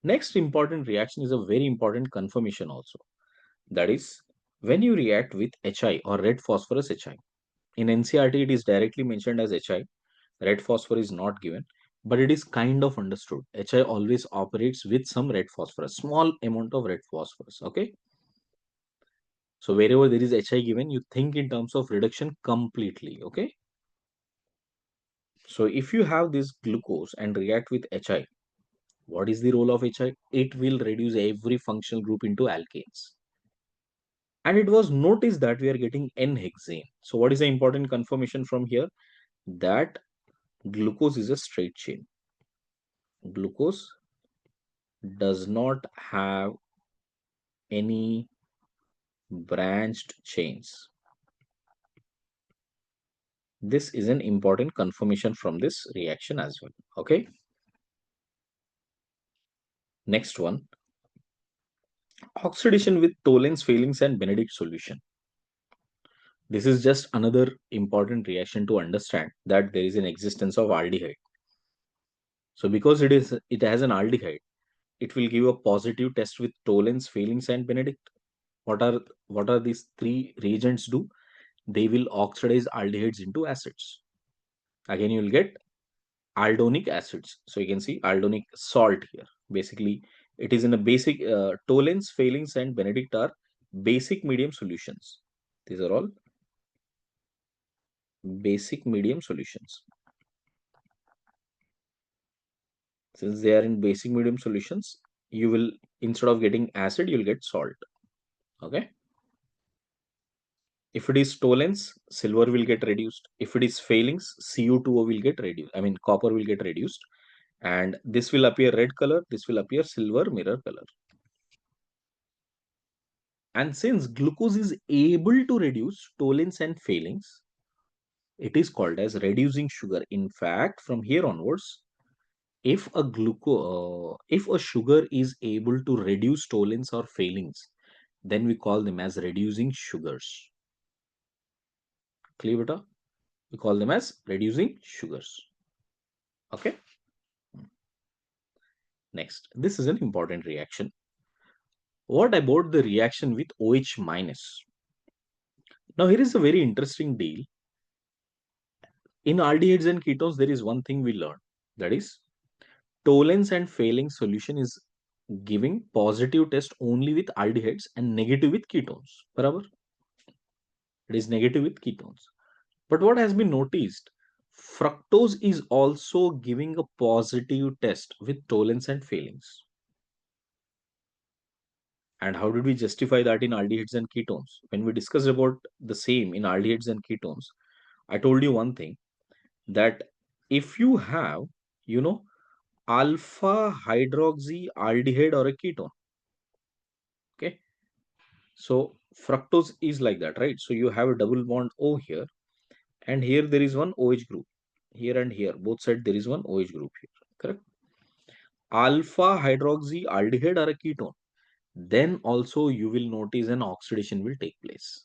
A: Next important reaction is a very important confirmation also. That is, when you react with HI or red phosphorus HI. In NCRT, it is directly mentioned as HI. Red phosphorus is not given, but it is kind of understood. HI always operates with some red phosphorus, small amount of red phosphorus. Okay. So wherever there is HI given, you think in terms of reduction completely. Okay. So if you have this glucose and react with HI, what is the role of HI? It will reduce every functional group into alkanes. And it was noticed that we are getting N-hexane. So what is the important confirmation from here? That glucose is a straight chain. Glucose does not have any branched chains. This is an important confirmation from this reaction as well. Okay. Next one, oxidation with Tollens, Fehling's and Benedict solution. This is just another important reaction to understand that there is an existence of aldehyde. So because it has an aldehyde, it will give a positive test with Tollens, Fehling's and Benedict. What are these three reagents do? They will oxidize aldehydes into acids. Again, you will get aldonic acids. So you can see aldonic salt here. Basically, it is in a basic Tollens, Fehling's and Benedict are basic medium solutions. These are all basic medium solutions. Since they are in basic medium solutions, you will, instead of getting acid, you will get salt. Okay. If it is Tollens, silver will get reduced. If it is Fehling's, Cu2O will get reduced. I mean, copper will get reduced. And this will appear red color. This will appear silver mirror color. And since glucose is able to reduce Tollens and Fehling's, it is called as reducing sugar. In fact, from here onwards, if a sugar is able to reduce Tollens or Fehling's, then we call them as reducing sugars. Clear beta? We call them as reducing sugars. Okay. Next, this is an important reaction. What about the reaction with OH minus? Now, here is a very interesting deal. In aldehydes and ketones, there is one thing we learned. That is, Tollens and Fehling's solution is giving positive test only with aldehydes and negative with ketones. Barabar? It is negative with ketones. But what has been noticed? Fructose is also giving a positive test with Tollens and Fehling's. And how did we justify that in aldehydes and ketones? When we discussed about the same in aldehydes and ketones, I told you one thing, that if you have, you know, alpha hydroxy aldehyde or a ketone, okay, so fructose is like that, right? So you have a double bond O here, and here there is one OH group. Here and here, both sides there is one OH group here, correct? Alpha hydroxy aldehyde or a ketone, then also you will notice an oxidation will take place.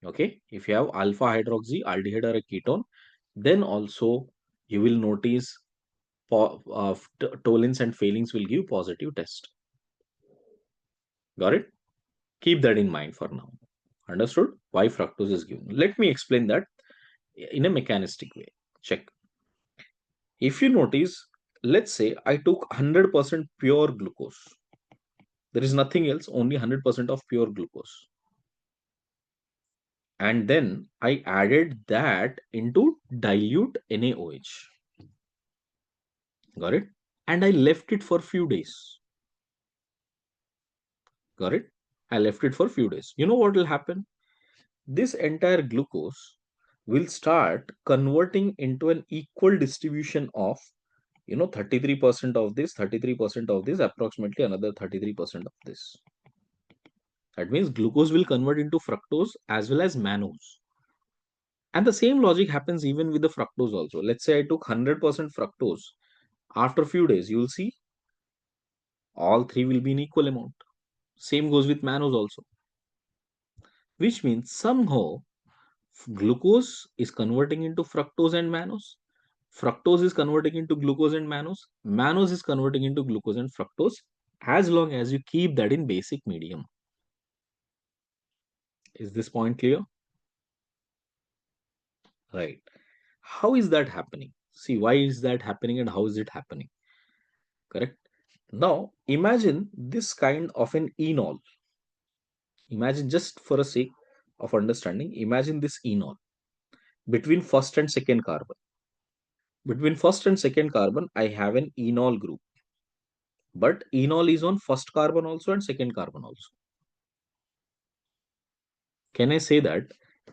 A: Okay, if you have alpha hydroxy aldehyde or a ketone, then also you will notice Tollens and Fehling's will give positive test. Got it? Keep that in mind for now. Understood? Why fructose is given. Let me explain that in a mechanistic way. Check. If you notice, let's say I took 100% pure glucose. There is nothing else, only 100% of pure glucose. And then I added that into dilute NaOH. Got it? And I left it for few days. Got it? I left it for few days. You know what will happen? This entire glucose will start converting into an equal distribution of, 33% of this, 33% of this, approximately another 33% of this. That means glucose will convert into fructose as well as mannose. And the same logic happens even with the fructose also. Let's say I took 100% fructose. After a few days, you will see all three will be in equal amount. Same goes with mannose also. Which means somehow glucose is converting into fructose and mannose. Fructose is converting into glucose and mannose. Mannose is converting into glucose and fructose as long as you keep that in basic medium. Is this point clear? Right. How is that happening? See, why is that happening and how is it happening? Correct. Now, imagine this kind of an enol. Imagine, just for a sake of understanding, imagine this enol between first and second carbon. Between first and second carbon, I have an enol group. But enol is on first carbon also and second carbon also. Can I say that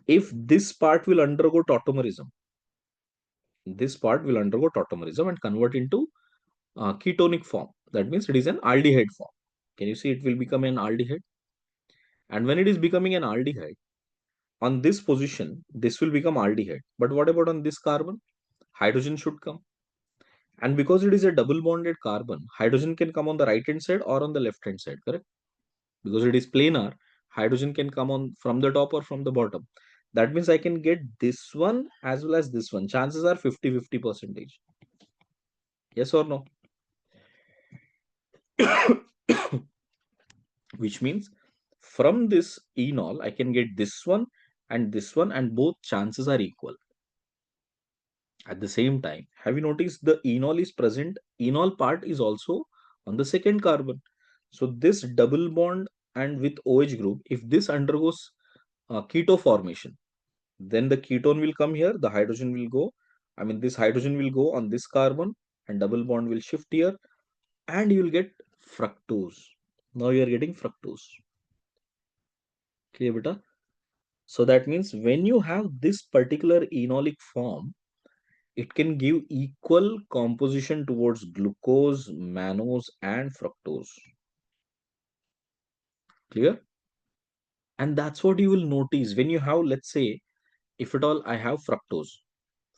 A: if this part will undergo tautomerism, this part will undergo tautomerism and convert into ketonic form. That means it is an aldehyde form. Can you see it will become an aldehyde? And when it is becoming an aldehyde, on this position, this will become aldehyde. But what about on this carbon? Hydrogen should come. And because it is a double bonded carbon, hydrogen can come on the right hand side or on the left hand side, correct? Because it is planar, hydrogen can come on from the top or from the bottom. That means I can get this one as well as this one. Chances are 50-50 percentage. Yes or no? Which means from this enol, I can get this one, and both chances are equal. At the same time, have you noticed the enol is present? Enol part is also on the second carbon. So this double bond and with OH group, if this undergoes keto formation, then the ketone will come here, the hydrogen will go. I mean, this hydrogen will go on this carbon and double bond will shift here, and you will get fructose. Now you are getting fructose. Clear, beta? So that means when you have this particular enolic form, it can give equal composition towards glucose, mannose, and fructose. Clear? And that's what you will notice when you have, let's say, if at all I have fructose.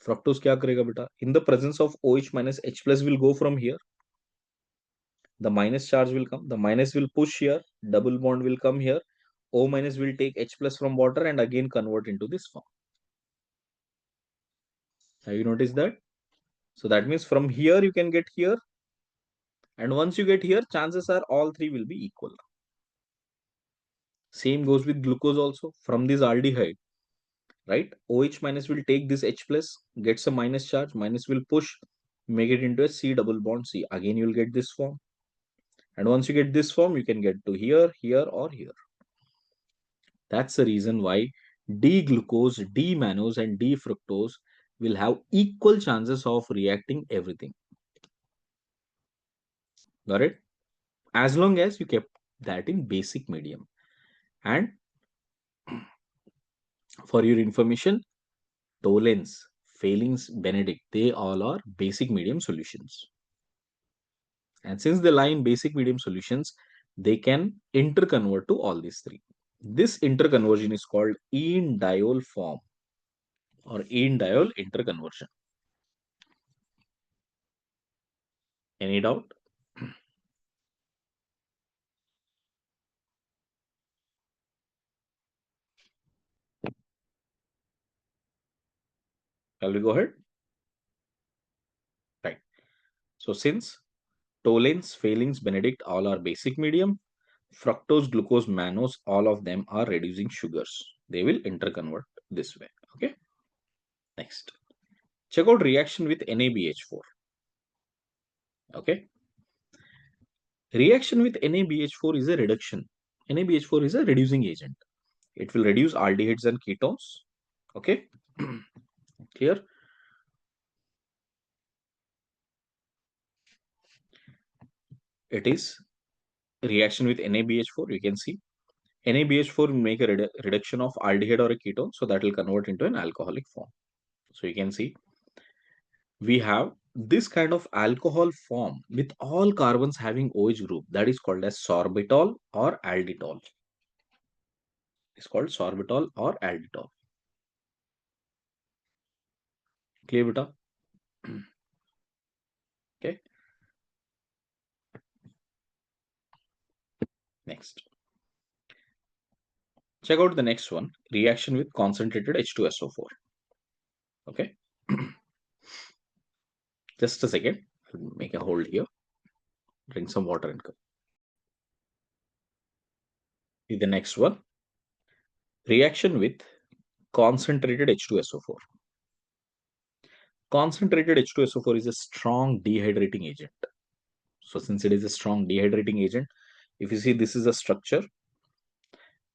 A: Fructose kya karega beta? In the presence of OH minus H plus will go from here. The minus charge will come. The minus will push here. Double bond will come here. O minus will take H plus from water and again convert into this form. Have you noticed that? So that means from here you can get here. And once you get here, chances are all three will be equal. Same goes with glucose also. From this aldehyde, right? OH minus will take this H plus, gets a minus charge. Minus will push, make it into a C double bond C. Again, you will get this form. And once you get this form, you can get to here, here, or here. That's the reason why D-glucose, D-mannose, and D-fructose will have equal chances of reacting everything. Got it? As long as you kept that in basic medium. And for your information, Tollens, Failings, Benedict, they all are basic medium solutions. And since they lie in basic medium solutions, they can interconvert to all these three. This interconversion is called enediol form or enediol interconversion. Any doubt? Shall we go ahead? Right. So since Tollens, Failings, Benedict all are basic medium, fructose, glucose, mannose, all of them are reducing sugars. They will interconvert this way. Okay. Next. Check out reaction with NaBH4. Okay. Reaction with NaBH4 is a reduction. NaBH4 is a reducing agent. It will reduce aldehydes and ketones. Okay. Clear? It is reaction with NaBH4. You can see NaBH4 will make a reduction of aldehyde or a ketone. So that will convert into an alcoholic form. So you can see we have this kind of alcohol form with all carbons having OH group, that is called as sorbitol or alditol. It's called sorbitol or alditol. Clear, beta? Okay. Next. Check out the next one, reaction with concentrated H2SO4. Okay. Just a second. I'll make a hold here. Drink some water and come. The next one, reaction with concentrated H2SO4. Concentrated H2SO4 is a strong dehydrating agent. So since it is a strong dehydrating agent, if you see this is a structure,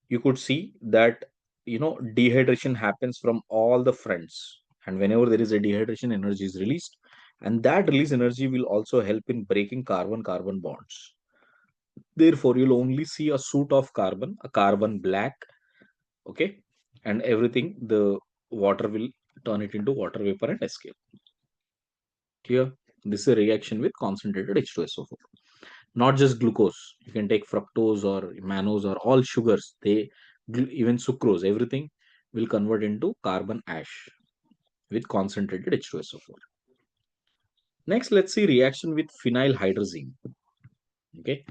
A: you could see that dehydration happens from all the fronts, and whenever there is a dehydration, energy is released, and that release energy will also help in breaking carbon carbon bonds. Therefore you'll only see a suit of carbon, a carbon black, okay, and everything, the water will turn it into water vapor and escape. Here, this is a reaction with concentrated H2SO4. Not just glucose, you can take fructose or mannose or all sugars, they even sucrose, everything will convert into carbon ash with concentrated H2SO4. Next, let's see reaction with phenylhydrazine. Okay,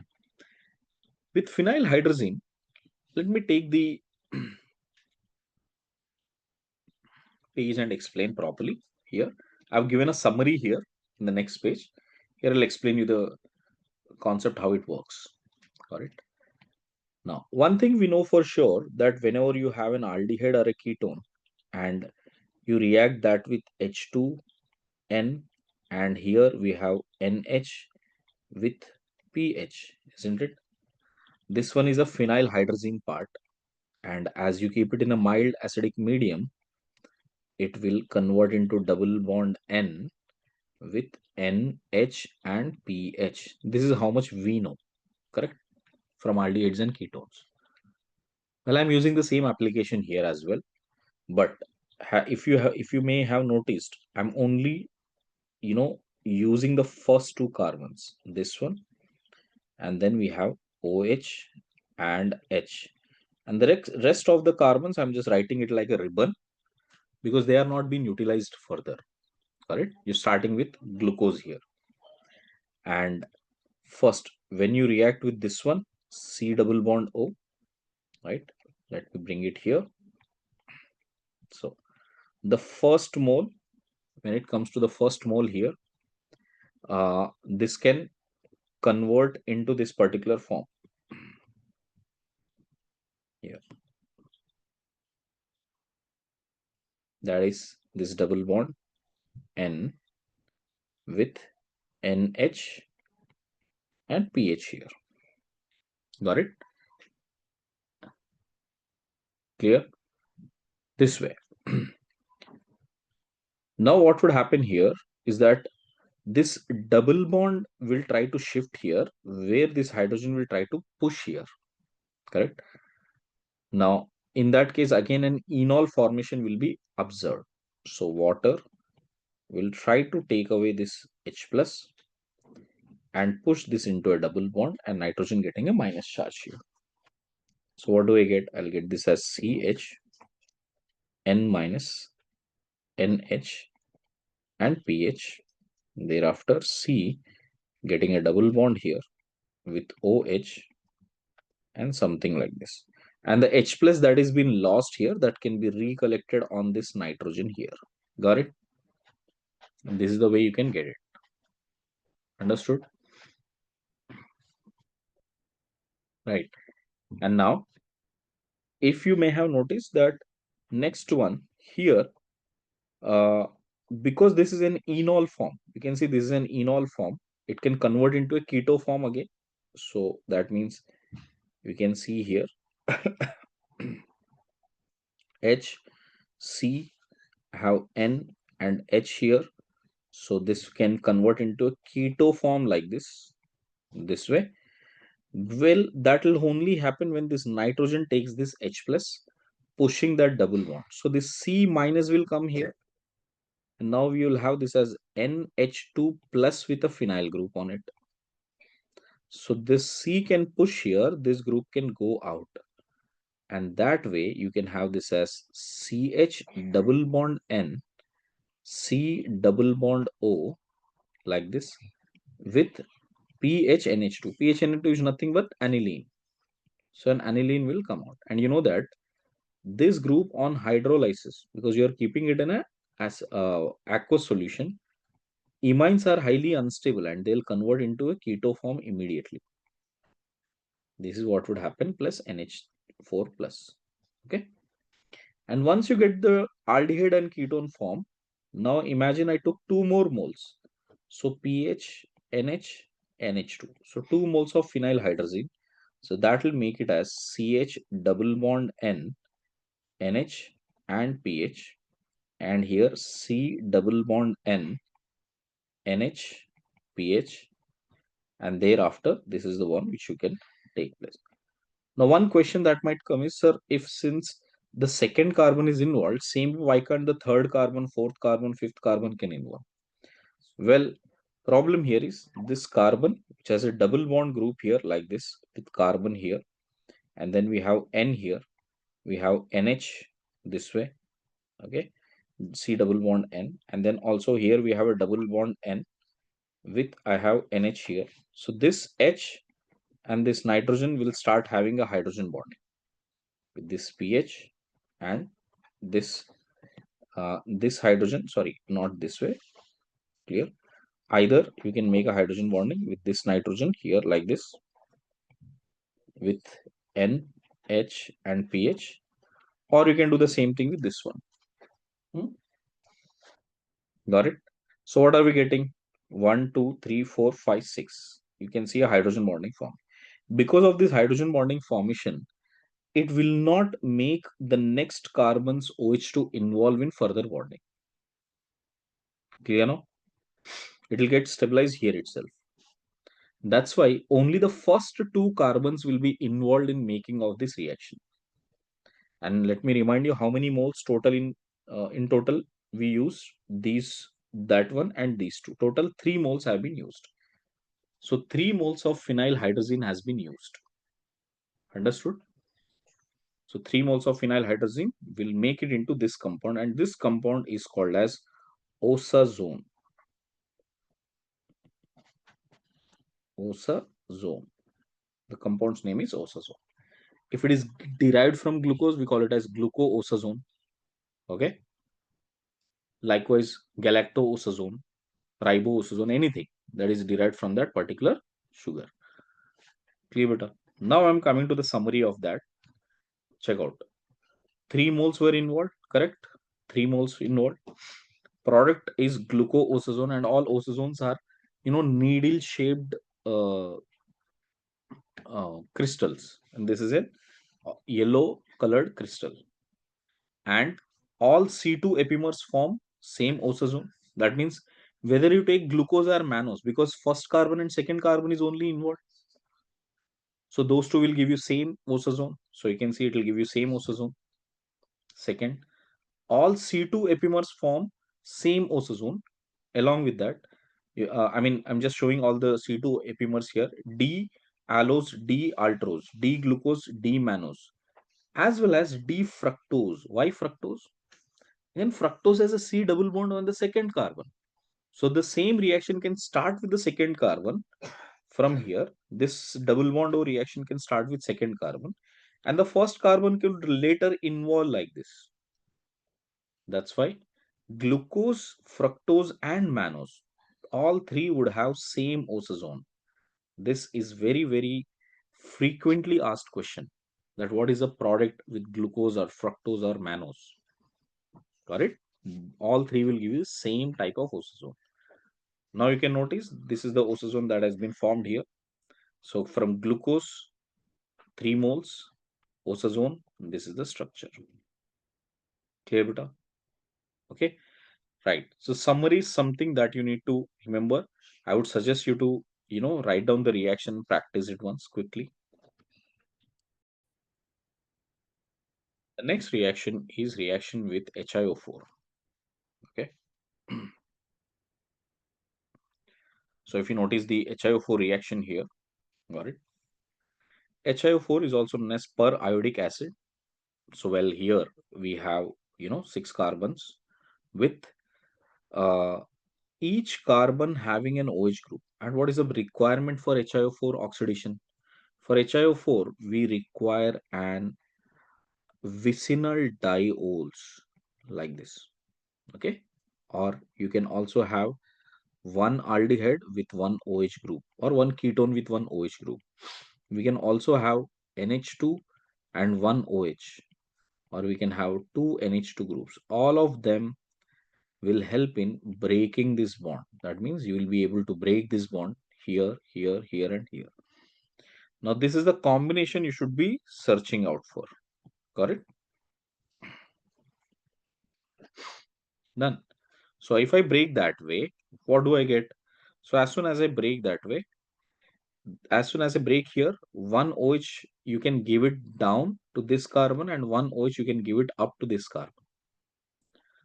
A: with phenylhydrazine, let me take the page and explain properly. Here I've given a summary here. In the next page, here I'll explain you the concept, how it works. Got it? Now, one thing we know for sure, that whenever you have an aldehyde or a ketone and you react that with H2N, and here we have NH with pH, isn't it? This one is a phenylhydrazine part, and as you keep it in a mild acidic medium, it will convert into double bond N with NH and pH. This is how much we know, correct? From aldehydes and ketones. Well, I'm using the same application here as well, but if you may have noticed, I'm only using the first two carbons, this one, and then we have OH and H, and the rest of the carbons I'm just writing it like a ribbon because they are not being utilized further. Correct? You're starting with glucose here, and first when you react with this one, C double bond O, right? Let me bring it here. So the first mole, when it comes to the first mole here, this can convert into this particular form here, that is this double bond N with NH and pH here. Got it? Clear? This way. Now what would happen here is that this double bond will try to shift here, where this hydrogen will try to push here. Correct? Now in that case, again an enol formation will be observed. So water will try to take away this H plus and push this into a double bond, and nitrogen getting a minus charge here. So what do I get? I'll get this as CH, N minus, NH and pH. Thereafter C getting a double bond here with OH and something like this. And the H plus that is been lost here, that can be recollected on this nitrogen here. Got it? And this is the way you can get it. Understood? Right. And now, if you may have noticed that next one here, uh, because this is an enol form, you can see this is an enol form, it can convert into a keto form again. So that means you can see here H, C have N and H here. So this can convert into a keto form like this way. Well, that will only happen when this nitrogen takes this H plus, pushing that double bond. So this C minus will come here. And now we will have this as NH2 plus with a phenyl group on it. So this C can push here, this group can go out. And that way you can have this as CH double bond N, C double bond O, like this, with PHNH2. PHNH2 is nothing but aniline. So an aniline will come out. And you know that this group on hydrolysis, because you are keeping it in a as aqueous solution, imines are highly unstable and they'll convert into a keto form immediately. This is what would happen plus NH4 plus. Okay. And once you get the aldehyde and ketone form, now imagine I took 2 more moles. So pH, NH, NH2. So 2 moles of phenyl hydrazine. So that will make it as CH double bond N, NH and pH. And here C double bond N, NH, pH. And thereafter, this is the one which you can take place. Now, one question that might come is, sir, if since the second carbon is involved, same why can't the third carbon, fourth carbon, fifth carbon can involve? Well, problem here is this carbon, which has a double bond group here like this with carbon here, and then we have N here, we have NH this way, okay, C double bond N, and then also here we have a double bond N with I have NH here. So this H and this nitrogen will start having a hydrogen bond with this pH and this this hydrogen, sorry, not this way, clear. Either you can make a hydrogen bonding with this nitrogen here like this with N, H and pH, or you can do the same thing with this one. Hmm? Got it? So what are we getting? 1, 2, 3, 4, 5, 6. You can see a hydrogen bonding form. Because of this hydrogen bonding formation, it will not make the next carbon's OH2 involve in further bonding. Clear now? It will get stabilized here itself. That's why only the first 2 carbons will be involved in making of this reaction. And let me remind you how many moles total in total we use these, that one and these two. Total 3 moles have been used. So 3 moles of phenyl hydrazine has been used. Understood? So 3 moles of phenyl hydrazine will make it into this compound, and this compound is called as osazone. Osazone. The compound's name is osazone. If it is derived from glucose, we call it as glucoosazone. Okay. Likewise, galactoosazone, riboosazone, anything that is derived from that particular sugar. Clear, beta? Now I'm coming to the summary of that. Check out. 3 moles were involved, correct? 3 moles involved. Product is glucoosazone, and all osazones are, needle-shaped uh, crystals, and this is a yellow colored crystal. And all C2 epimers form same osazone. That means whether you take glucose or mannose, because first carbon and second carbon is only involved. So those two will give you same osazone. So you can see it will give you same osazone. Second, all C2 epimers form same osazone. Along with that, I mean, I'm just showing all the C2 epimers here. D allose, D altrose, D glucose, D mannose, as well as D fructose. Why fructose? Then fructose has a C double bond on the second carbon. So the same reaction can start with the second carbon from here. This double bond O reaction can start with second carbon, and the first carbon could later involve like this. That's why glucose, fructose, and mannose, all three would have same osazone. This is very, very frequently asked question, that what is the product with glucose or fructose or mannose. Got it? All three will give you same type of osazone. Now you can notice this is the osazone that has been formed here. So from glucose, 3 moles, osazone, this is the structure. Clear, beta? Okay, right. So summary is something that you need to remember. I would suggest you to, write down the reaction, practice it once quickly. The next reaction is reaction with HiO4. Okay. So if you notice the HiO4 reaction here, got it? HiO4 is also known as periodic acid. So well, here we have 6 carbons with uh, each carbon having an OH group. And what is the requirement for HiO4 oxidation? For HiO4, we require an vicinal diols like this. Okay. Or you can also have one aldehyde with one OH group, or one ketone with one OH group. We can also have NH2 and one OH, or we can have two NH2 groups. All of them will help in breaking this bond. That means you will be able to break this bond here, here, here, and here. Now, this is the combination you should be searching out for. Correct? Done. So, if I break that way, what do I get? So, as soon as I break that way, as soon as I break here, one OH you can give it down to this carbon, and one OH you can give it up to this carbon.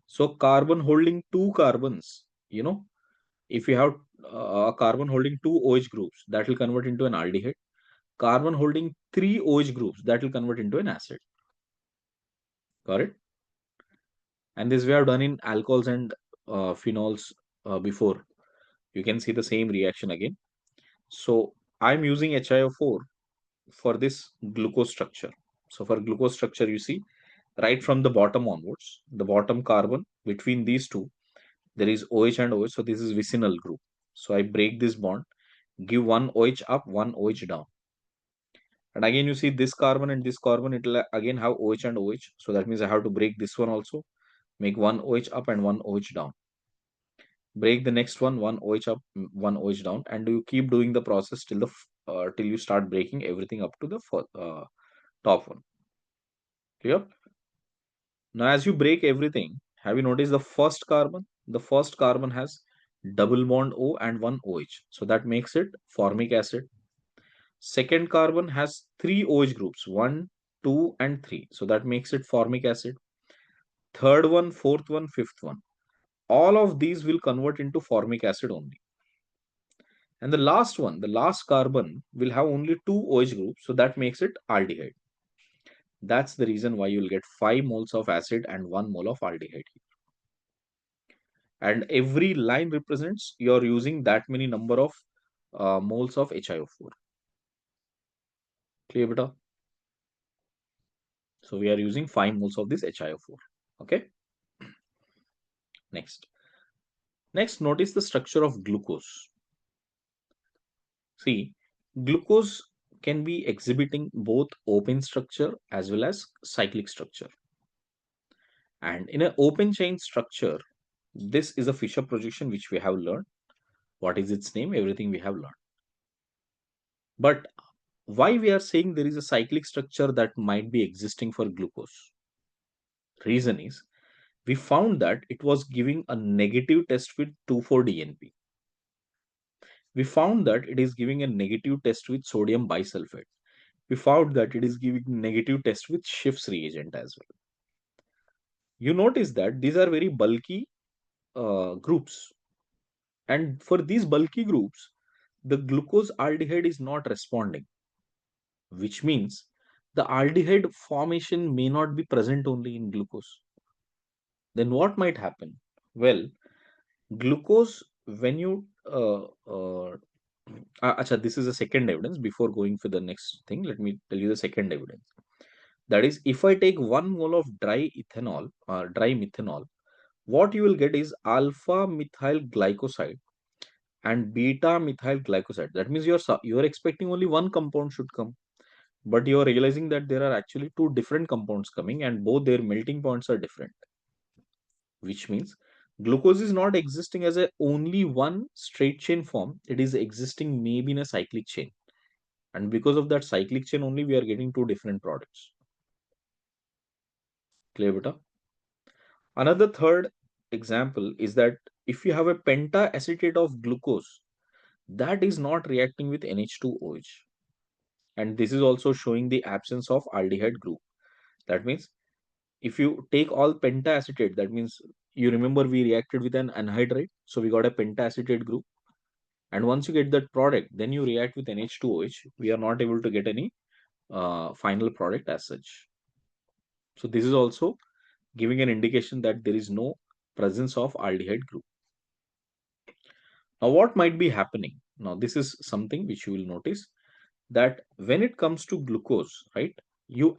A: So, carbon holding two carbons, if you have a carbon holding two OH groups, that will convert into an aldehyde. Carbon holding three OH groups, that will convert into an acid. Correct? And this we have done in alcohols and phenols before. You can see the same reaction again. So I'm using HiO4 for this glucose structure. So for glucose structure, you see right from the bottom onwards, the bottom carbon between these two, there is OH and OH. So this is vicinal group. So I break this bond, give one OH up, one OH down. And again, you see this carbon and this carbon, it will again have OH and OH. So that means I have to break this one also, make one OH up and one OH down. Break the next one OH up, one OH down, and you keep doing the process till till you start breaking everything up to the top one. Clear? Now, as you break everything, have you noticed the first carbon? The first carbon has double bond O and one OH. So that makes it formic acid. Second carbon has three OH groups, 1, 2, and 3. So that makes it formic acid. Third one, fourth one, fifth one. All of these will convert into formic acid only. And the last one, the last carbon, will have only two OH groups. So that makes it aldehyde. That's the reason why you will get 5 moles of acid and 1 mole of aldehyde. And every line represents you're using that many number of moles of HiO4. Clear, beta? So we are using 5 moles of this HiO4. Okay. Next, notice the structure of glucose. See, glucose can be exhibiting both open structure as well as cyclic structure. And in an open chain structure, this is a Fischer projection which we have learned. What is its name? Everything we have learned. But why we are saying there is a cyclic structure that might be existing for glucose? Reason is we found that it was giving a negative test with 2,4-DNP. We found that it is giving a negative test with sodium bisulfate. We found that it is giving negative test with Schiff's reagent as well. You notice that these are very bulky groups. And for these bulky groups, the glucose aldehyde is not responding, which means the aldehyde formation may not be present only in glucose. Then what might happen? Well, glucose, when you acha, this is a second evidence. Before going for the next thing, let me tell you the second evidence. That is, if I take 1 mole of dry ethanol or dry methanol, what you will get is alpha methyl glycoside and beta methyl glycoside. That means you're expecting only one compound should come, but you're realizing that there are actually two different compounds coming and both their melting points are different, which means glucose is not existing as a only one straight chain form. It is existing maybe in a cyclic chain, and because of that cyclic chain only we are getting two different products. Clear, beta? Another third example is that if you have a pentaacetate of glucose, that is not reacting with NH2OH. And this is also showing the absence of aldehyde group. That means if you take all pentaacetate, that means you remember we reacted with an anhydride. So we got a pentaacetate group. And once you get that product, then you react with NH2OH. We are not able to get any final product as such. So this is also giving an indication that there is no presence of aldehyde group. Now, what might be happening? Now, this is something which you will notice that when it comes to glucose, right, you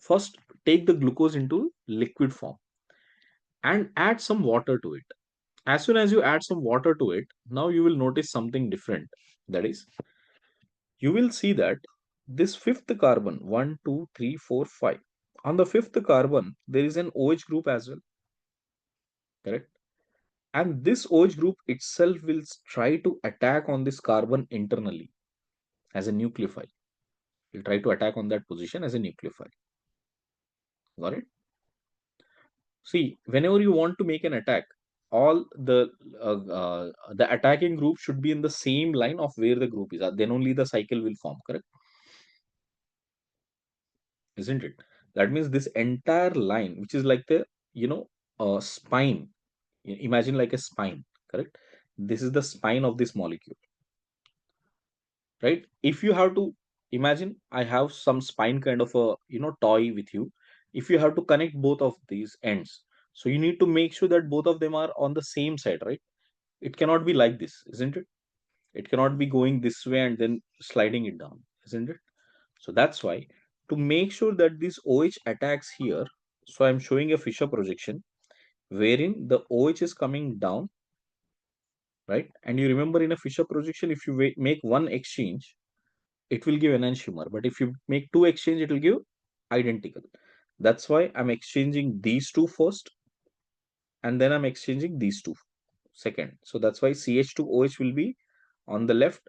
A: first take the glucose into liquid form and add some water to it. As soon as you add some water to it, now you will notice something different. That is, you will see that this fifth carbon, 1, 2, 3, 4, 5. On the fifth carbon, there is an OH group as well, correct? And this OH group itself will try to attack on this carbon internally as a nucleophile. It will try to attack on that position as a nucleophile. Got it? See, whenever you want to make an attack, all the attacking group should be in the same line of where the group is. Then only the cycle will form, correct? Isn't it? That means this entire line, which is like the, spine. Imagine like a spine, correct? This is the spine of this molecule, right? If you have to imagine, I have some spine kind of a, toy with you. If you have to connect both of these ends, so you need to make sure that both of them are on the same side, right? It cannot be like this, isn't it? It cannot be going this way and then sliding it down, isn't it? So that's why, to make sure that this OH attacks here, so I'm showing a Fisher projection wherein the OH is coming down, right? And you remember, in a Fisher projection, if you make one exchange, it will give enantiomer. But if you make two exchange, it will give identical. That's why I'm exchanging these two first, and then I'm exchanging these two second. So that's why CH2OH will be on the left,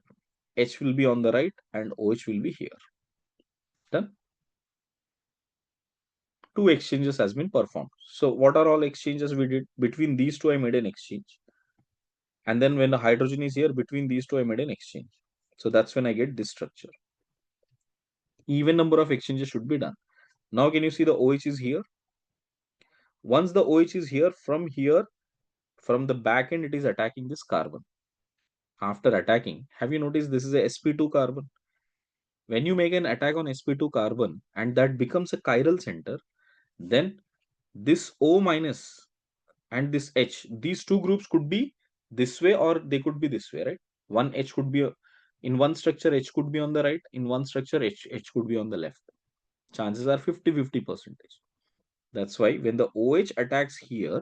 A: H will be on the right, and OH will be here. Done. Two exchanges has been performed. So what are all exchanges we did? Between these two, I made an exchange. And then when the hydrogen is here, between these two, I made an exchange. So that's when I get this structure. Even number of exchanges should be done. Now can you see the OH is here? Once the OH is here, from the back end, it is attacking this carbon. After attacking, have you noticed this is a sp2 carbon? When you make an attack on sp2 carbon and that becomes a chiral center, then this O minus and this H, these two groups could be this way or they could be this way, right? One H could be in one structure, H could be on the right, in one structure, H could be on the left. Chances are 50-50%. That's why when the OH attacks here,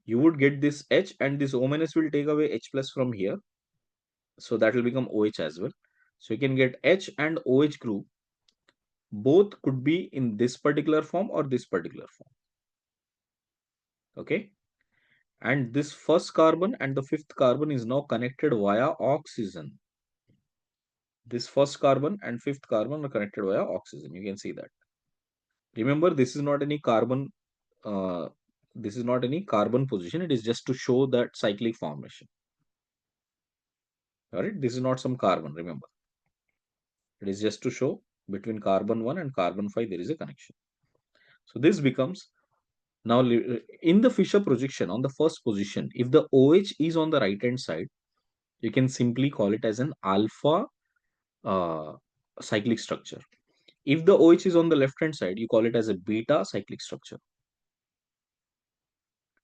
A: you would get this H, and this O minus will take away H plus from here. So that will become OH as well. So you can get H and OH group. Both could be in this particular form or this particular form. Okay. And this first carbon and the fifth carbon is now connected via oxygen. This first carbon and fifth carbon are connected via oxygen. You can see that. Remember, this is not any carbon. This is not any carbon position. It is just to show that cyclic formation. All right. This is not some carbon. Remember, it is just to show between carbon 1 and carbon 5 there is a connection. So this becomes now in the Fisher projection on the first position. If the OH is on the right hand side, you can simply call it as an alpha uh, cyclic structure. If the OH is on the left hand side, you call it as a beta cyclic structure.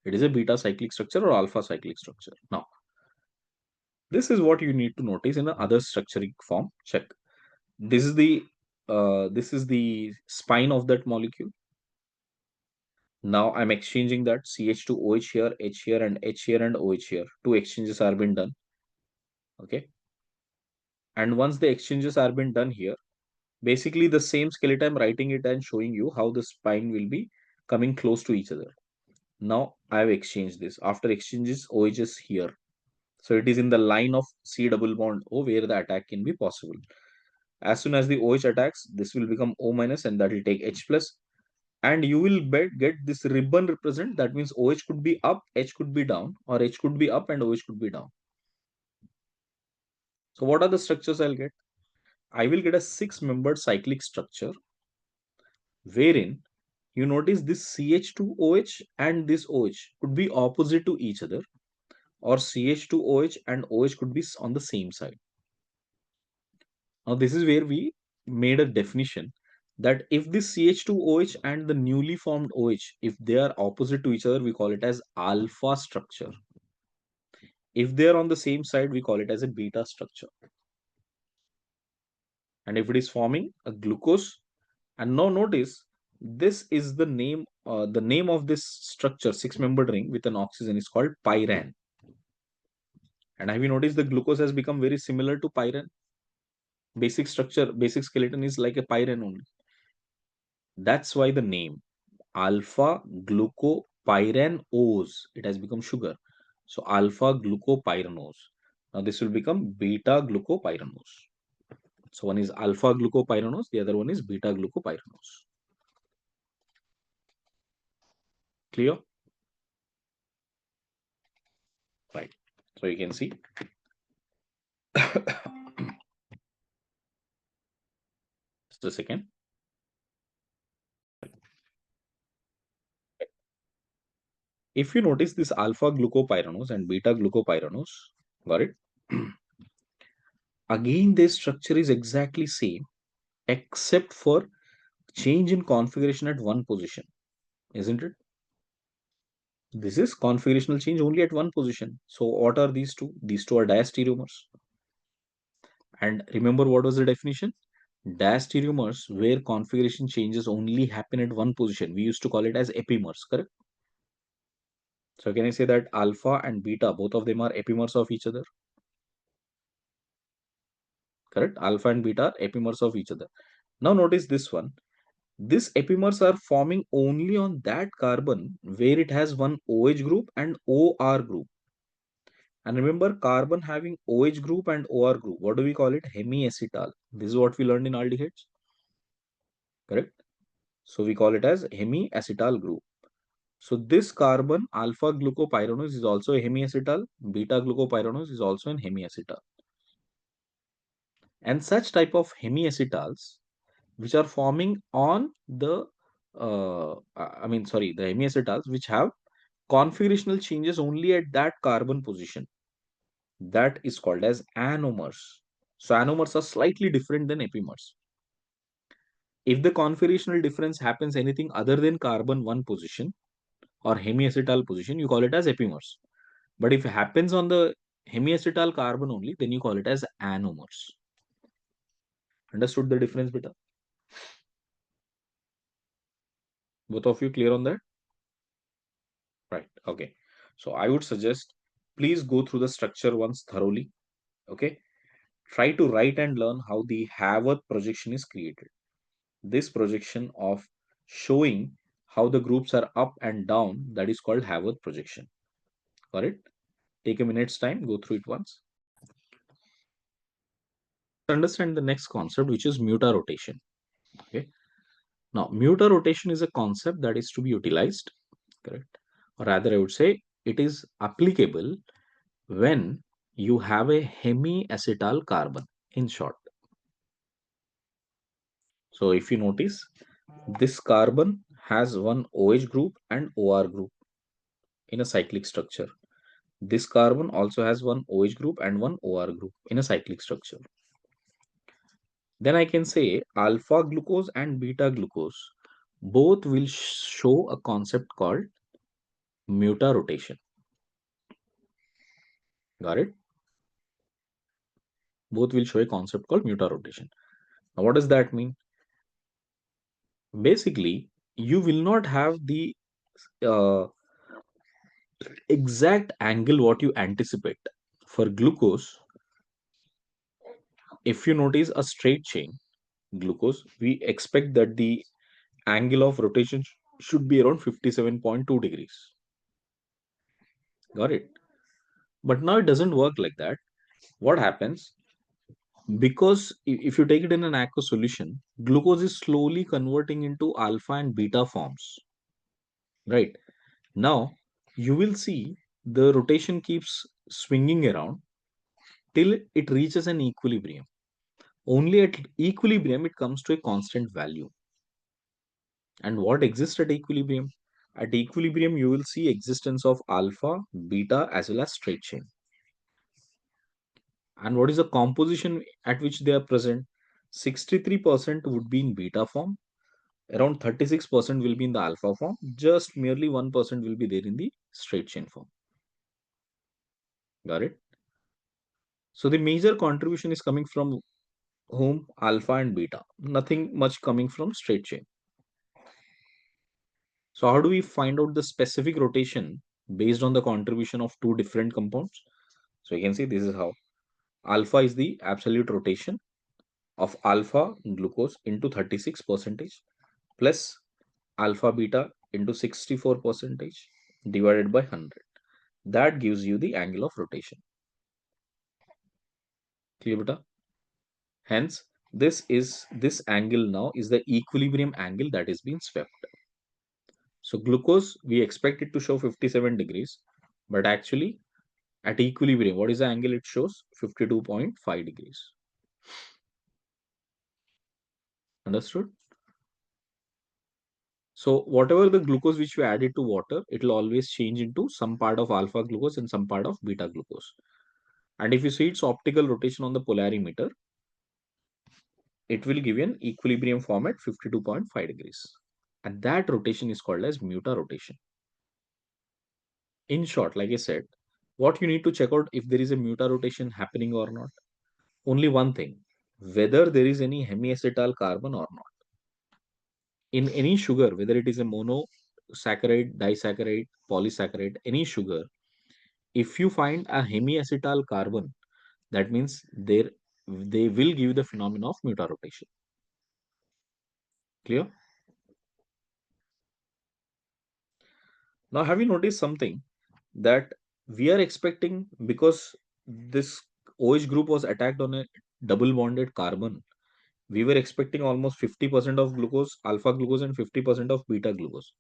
A: It is a beta cyclic structure or alpha cyclic structure. Now, this is what you need to notice in the other structuring form. Check. This is the spine of that molecule. Now I'm exchanging that CH2OH here, H here, and H here, and OH here. Two exchanges are been done. Okay. And once the exchanges are been done here, basically the same skeleton, I'm writing it and showing you how the spine will be coming close to each other. Now I've exchanged this. After exchanges, OH is here. So it is in the line of C double bond O where the attack can be possible. As soon as the OH attacks, this will become O minus and that will take H plus. And you will get this ribbon represent. That means OH could be up, H could be down, or H could be up and OH could be down. So what are the structures I'll get? I will get a 6-membered cyclic structure wherein you notice this CH2OH and this OH could be opposite to each other, or CH2OH and OH could be on the same side. Now this is where we made a definition that if this CH2OH and the newly formed OH, if they are opposite to each other, we call it as alpha structure. If they are on the same side, we call it as a beta structure. And if it is forming a glucose, and now notice this is the name of this structure, 6-membered ring with an oxygen, is called pyran. And have you noticed the glucose has become very similar to pyran? Basic structure, basic skeleton is like a pyren only. That's why the name alpha glucopyranose, it has become sugar. So alpha glucopyranose. Now this will become beta glucopyranose. So one is alpha glucopyranose, the other one is beta glucopyranose. Clear? Right. So you can see. Just a second. If you notice this alpha glucopyranose and beta glucopyranose, got it? Again, their structure is exactly same except for change in configuration at one position, isn't it? This is configurational change only at one position. So what are these two? These two are diastereomers. And remember what was the definition? Diastereomers where configuration changes only happen at one position. We used to call it as epimers, correct? So can I say that alpha and beta, both of them are epimers of each other? Correct? Alpha and beta are epimers of each other. Now notice this one. These epimers are forming only on that carbon where it has one OH group and OR group. And remember, carbon having OH group and OR group, what do we call it? Hemiacetal. This is what we learned in aldehydes. Correct? So we call it as hemiacetal group. So this carbon alpha glucopyranose is also a hemiacetal, beta glucopyranose is also an hemiacetal. And such type of hemiacetals which are forming on the the hemiacetals which have configurational changes only at that carbon position, that is called as anomers. So anomers are slightly different than epimers. If the configurational difference happens anything other than carbon 1 position or hemiacetal position, you call it as epimers. But if it happens on the hemiacetal carbon only, then you call it as anomers. Understood the difference, beta? Both of you clear on that? Right. Okay. So I would suggest please go through the structure once thoroughly. Okay. Try to write and learn how the Haworth projection is created. This projection of showing how the groups are up and down, that is called Haworth projection. Got it? Take a minute's time, go through it once. Understand the next concept, which is mutarotation. Okay. Now, mutarotation is a concept that is to be utilized, correct? Or rather, I would say it is applicable when you have a hemiacetal carbon, in short. So if you notice, this carbon has one OH group and OR group in a cyclic structure. This carbon also has one OH group and one OR group in a cyclic structure. Then I can say alpha glucose and beta glucose both will show a concept called mutarotation. Got it? Both will show a concept called mutarotation. Now, what does that mean? Basically, you will not have the uh, exact angle what you anticipate. For glucose, if you notice a straight chain, glucose, we expect that the angle of rotation should be around 57.2 degrees. Got it? But now it doesn't work like that. What happens? Because if you take it in an aqueous solution, glucose is slowly converting into alpha and beta forms. Right? Now, you will see the rotation keeps swinging around till it reaches an equilibrium. Only at equilibrium it comes to a constant value. And what exists at equilibrium? At equilibrium, you will see existence of alpha, beta as well as straight chain. And what is the composition at which they are present? 63% would be in beta form, around 36% will be in the alpha form, just merely 1% will be there in the straight chain form. Got it? So the major contribution is coming from whom? Alpha and beta. Nothing much coming from straight chain. So how do we find out the specific rotation based on the contribution of two different compounds? So you can see this is how. Alpha is the absolute rotation of alpha glucose into 36 percentage plus alpha beta into 64 percentage divided by 100. That gives you the angle of rotation. Clear beta? Hence, this angle now is the equilibrium angle that is being swept. So glucose, we expect it to show 57 degrees, but actually at equilibrium, what is the angle it shows? 52.5 degrees. Understood? So whatever the glucose which we added to water, it will always change into some part of alpha glucose and some part of beta glucose. And if you see its optical rotation on the polarimeter, it will give you an equilibrium form at 52.5 degrees. And that rotation is called as muta rotation. In short, like I said, what you need to check out if there is a muta rotation happening or not. Only one thing, whether there is any hemiacetal carbon or not. In any sugar, whether it is a monosaccharide, disaccharide, polysaccharide, any sugar, if you find a hemiacetal carbon, that means they will give the phenomenon of muta rotation. Clear? Now, have you noticed something that we are expecting because this OH group was attacked on a double bonded carbon? We were expecting almost 50% of glucose, alpha glucose, and 50% of beta glucose.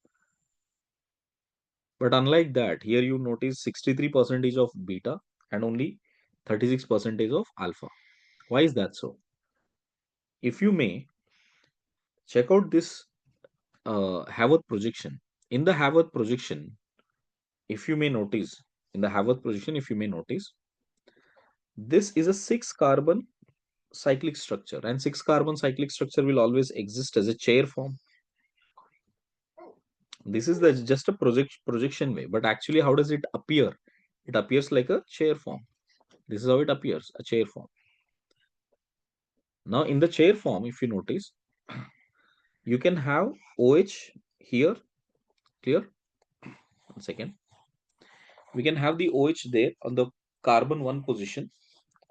A: But unlike that, here you notice 63% of beta and only 36% of alpha. Why is that so? If you may, check out this Haworth projection. In the Haworth projection, if you may notice, in the Haworth projection, if you may notice, this is a 6 carbon cyclic structure, and 6 carbon cyclic structure will always exist as a chair form. This is the just a projection way, but actually, how does it appear? It appears like a chair form. This is how it appears, a chair form. Now, in the chair form, if you notice, you can have OH here. Clear? One second. We can have the OH there on the carbon 1 position,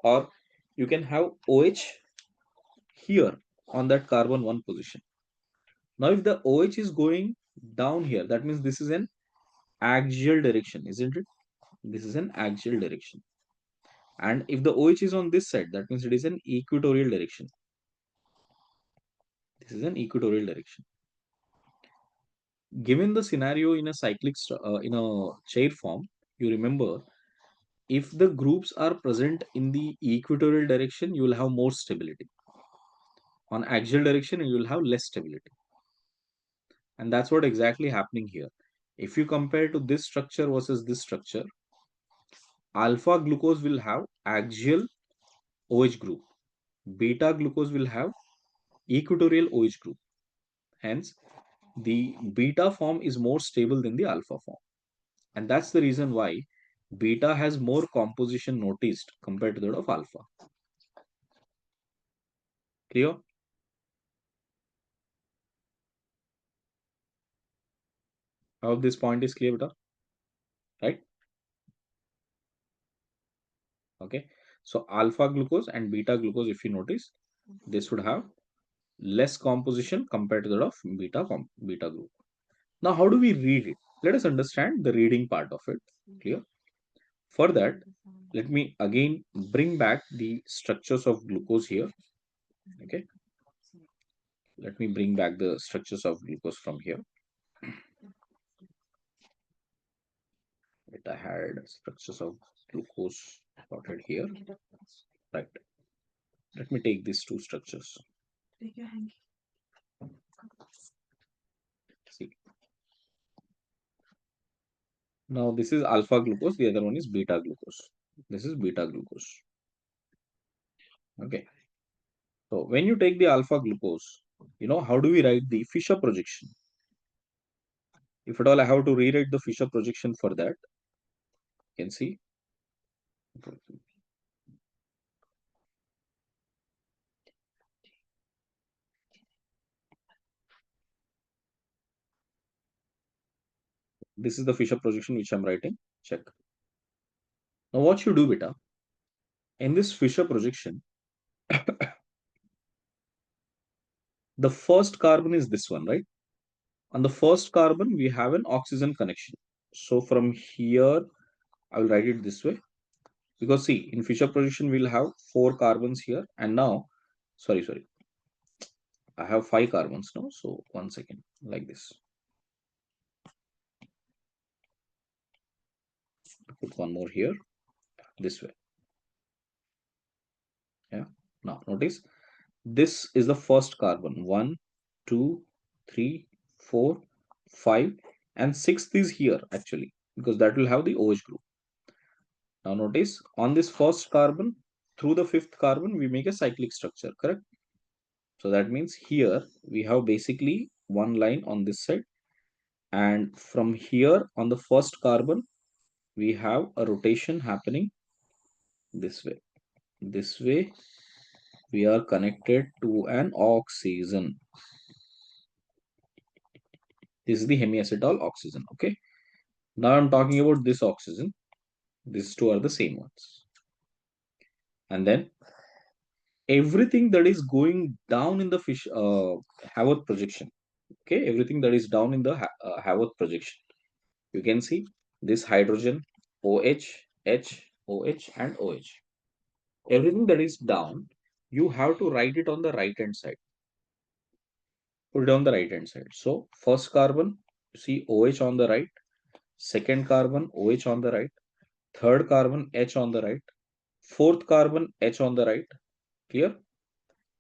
A: or you can have OH here on that carbon 1 position. Now, if the OH is going down here, that means this is an axial direction, isn't it? This is an axial direction. And if the OH is on this side, that means it is an equatorial direction. This is an equatorial direction. Given the scenario in a in a chair form, you remember if the groups are present in the equatorial direction, you will have more stability. On axial direction, you will have less stability. And that's what exactly happening here. If you compare to this structure versus this structure, alpha glucose will have axial OH group. Beta glucose will have equatorial OH group. Hence, the beta form is more stable than the alpha form. And that's the reason why beta has more composition noticed compared to that of alpha. Clear? I hope this point is clear, beta. Right? Okay. So alpha glucose and beta glucose, if you notice, this would have less composition compared to that of beta group. Now, how do we read it? Let us understand the reading part of it. Clear? For that, let me again bring back the structures of glucose here. Okay. Let me bring back the structures of glucose from here. I had structures of glucose plotted here. Right. Let me take these two structures. See. Now this is alpha glucose, the other one is beta glucose. This is beta glucose. Okay. So when you take the alpha glucose, how do we write the Fisher projection? If at all I have to rewrite the Fisher projection for that, you can see. This is the Fisher projection which I'm writing. Check. Now what you do, beta, in this Fisher projection, The first carbon is this one, right? On the first carbon, we have an oxygen connection. So from here, I will write it this way. Because see, in Fischer position, we'll have 4 carbons here. And now, sorry, I have 5 carbons now. So 1 second, like this. Put one more here, this way. Yeah. Now notice, this is the first carbon. 1, 2, 3, 4, 5, and 6th is here actually, because that will have the OH group. Now notice, on this first carbon, through the 5th carbon, we make a cyclic structure, correct? So that means here we have basically one line on this side, and from here on the first carbon, we have a rotation happening this way. This way, we are connected to an oxygen. This is the hemiacetal oxygen, okay? Now I'm talking about this oxygen. These two are the same ones. And then everything that is going down in the fish Haworth projection, okay? Everything that is down in the Haworth projection. You can see this hydrogen, OH, H, OH, and OH. Everything that is down, you have to write it on the right hand side. Put it on the right hand side. So first carbon, you see OH on the right. Second carbon, OH on the right. Third carbon, H on the right. Fourth carbon, H on the right. Clear?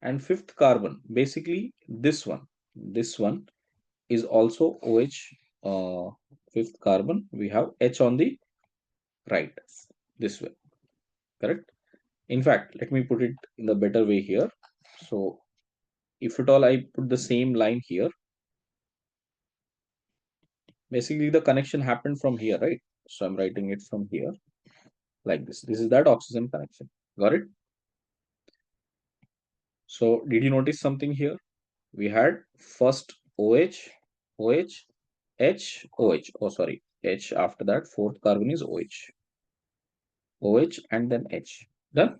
A: And fifth carbon, basically this one is also OH. Fifth carbon, we have H on the right, this way, correct? In fact, let me put it in the better way here. So if at all I put the same line here, basically the connection happened from here, right? So I'm writing it from here like this. This is that oxygen connection. Got it? So did you notice something here? We had first OH, OH, H, OH. Oh, sorry. H after that, fourth carbon is OH. OH and then H. Done?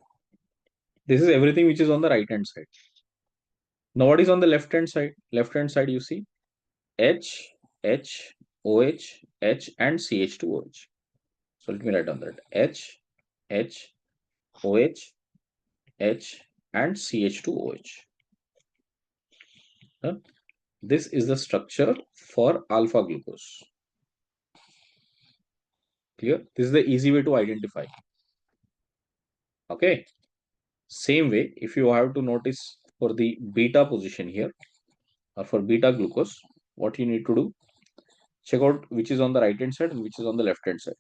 A: This is everything which is on the right hand side. Now what is on the left hand side? Left hand side you see H, H, OH, H and CH2OH. So let me write on that. H, H, OH, H and CH2OH. This is the structure for alpha glucose. Clear? This is the easy way to identify. Okay. Same way, if you have to notice for the beta position here, or for beta glucose, what you need to do, check out which is on the right hand side and which is on the left hand side.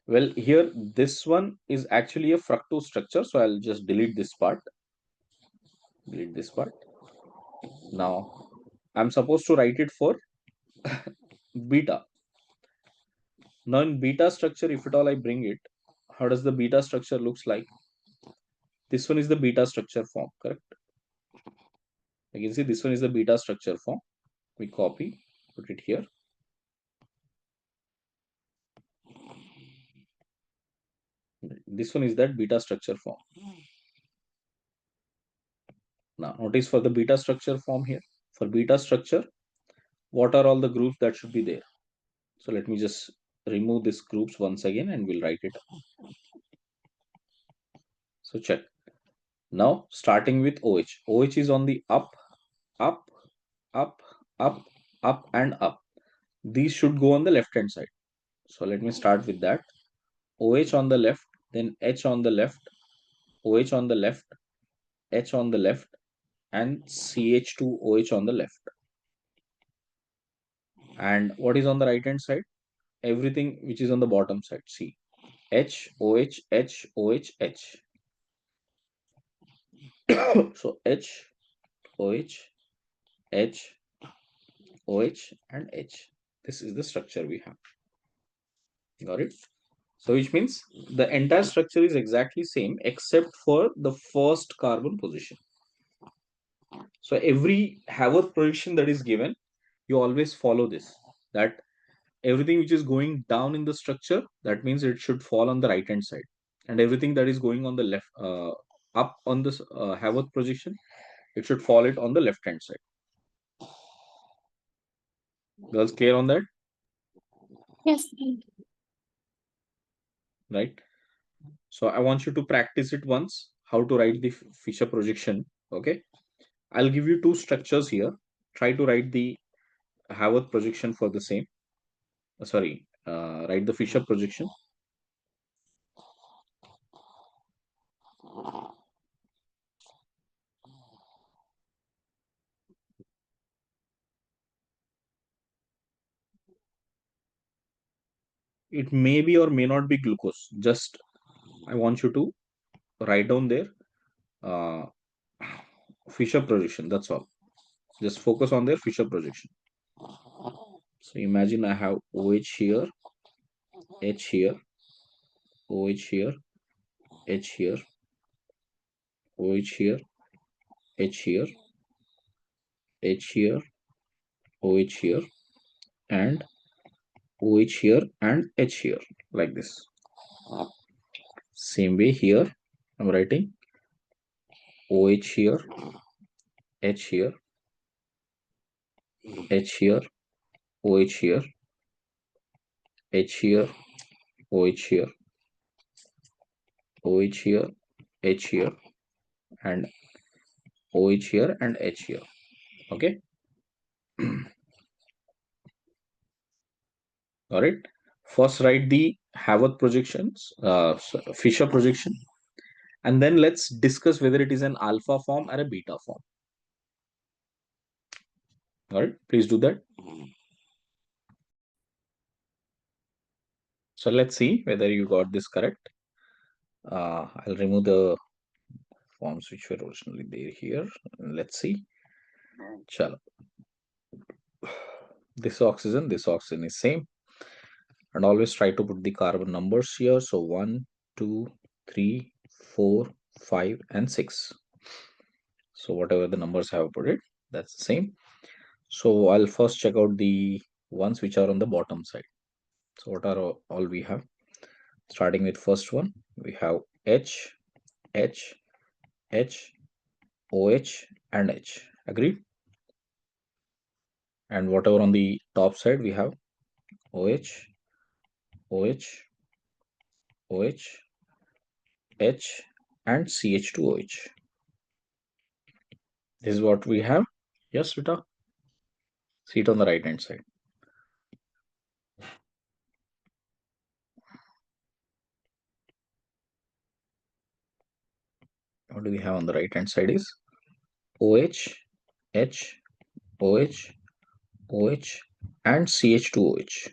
A: Well, here this one is actually a fructose structure, so I'll just delete this part. Delete this part. Now, I'm supposed to write it for beta. Now, in beta structure, if at all I bring it, how does the beta structure looks like? This one is the beta structure form, correct? You can see this one is the beta structure form. We copy, put it here. This one is that beta structure form. Now, notice for the beta structure form here. For beta structure, what are all the groups that should be there? So let me just remove these groups once again and we'll write it. So check. Now, starting with OH. OH is on the up, up, up, up, up, and up. These should go on the left hand side. So let me start with that. OH on the left, then H on the left, OH on the left, H on the left, and CH2OH on the left. And what is on the right hand side? Everything which is on the bottom side. See, H, OH, H, OH, H. So H, OH, H, OH, and H. This is the structure we have. Got it? So which means the entire structure is exactly same except for the first carbon position. So every Haworth projection that is given, you always follow this, that everything which is going down in the structure, that means it should fall on the right hand side, and everything that is going on the left, up on this Haworth projection, it should fall it on the left hand side. Girls, clear on that?
B: Yes.
A: Right. So I want you to practice it once, how to write the Fisher projection. Okay. I'll give you two structures here. Try to write the Haworth projection for the same. Write the Fisher projection. It may be or may not be glucose. Just I want you to write down there uh, Fisher projection. That's all. Just focus on their Fisher projection. So imagine I have OH here, H here, OH here, H here, OH here, H here, H here, OH here, and OH here and H here, like this. Same way here, I'm writing OH here, H here, H here, OH here, H here, OH here, OH here, H here, and OH here and H here. Okay. All right. First, write the Haworth projections, Fisher projection, and then let's discuss whether it is an alpha form or a beta form. All right. Please do that. So let's see whether you got this correct. I'll remove the forms which were originally there here. Let's see. Chalo. This oxygen is same. And always try to put the carbon numbers here. So 1, 2, 3, 4, 5, and 6. So whatever the numbers I have put it, that's the same. So I'll first check out the ones which are on the bottom side. So what are all we have? Starting with first one, we have H, H, H, OH, and H. Agreed? And whatever on the top side, we have OH, OH, OH, H, and CH2OH. This is what we have. Yes, Vita? See it on the right hand side. What do we have on the right hand side is OH, H, OH, OH, and CH2OH.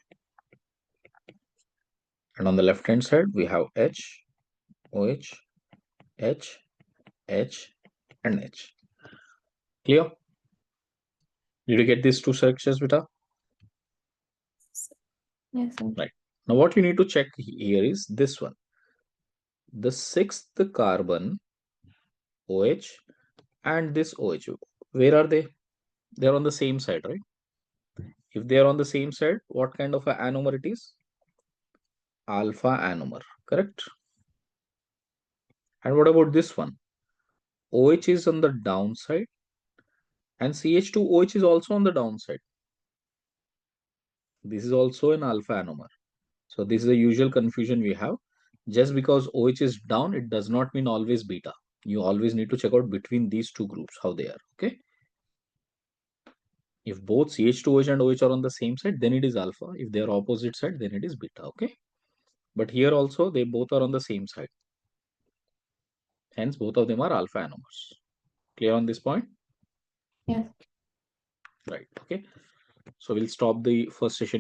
A: And on the left hand side, we have H, OH, H, H, and H. Clear? Did you get these two structures, Vita?
B: Yes, sir.
A: Right. Now what you need to check here is this one. The sixth carbon, OH, and this OH. Where are they? They're on the same side, right? If they are on the same side, what kind of an anomer it is? Alpha anomer, correct? And what about this one? OH is on the downside and CH2OH is also on the downside. This is also an alpha anomer. So this is the usual confusion we have. Just because OH is down, it does not mean always beta. You always need to check out between these two groups, how they are, okay? If both CH2OH and OH are on the same side, then it is alpha. If they are opposite side, then it is beta, okay? But here also, they both are on the same side. Hence, both of them are alpha anomers. Clear on this point?
B: Yes.
A: Right, okay? So we'll stop the first session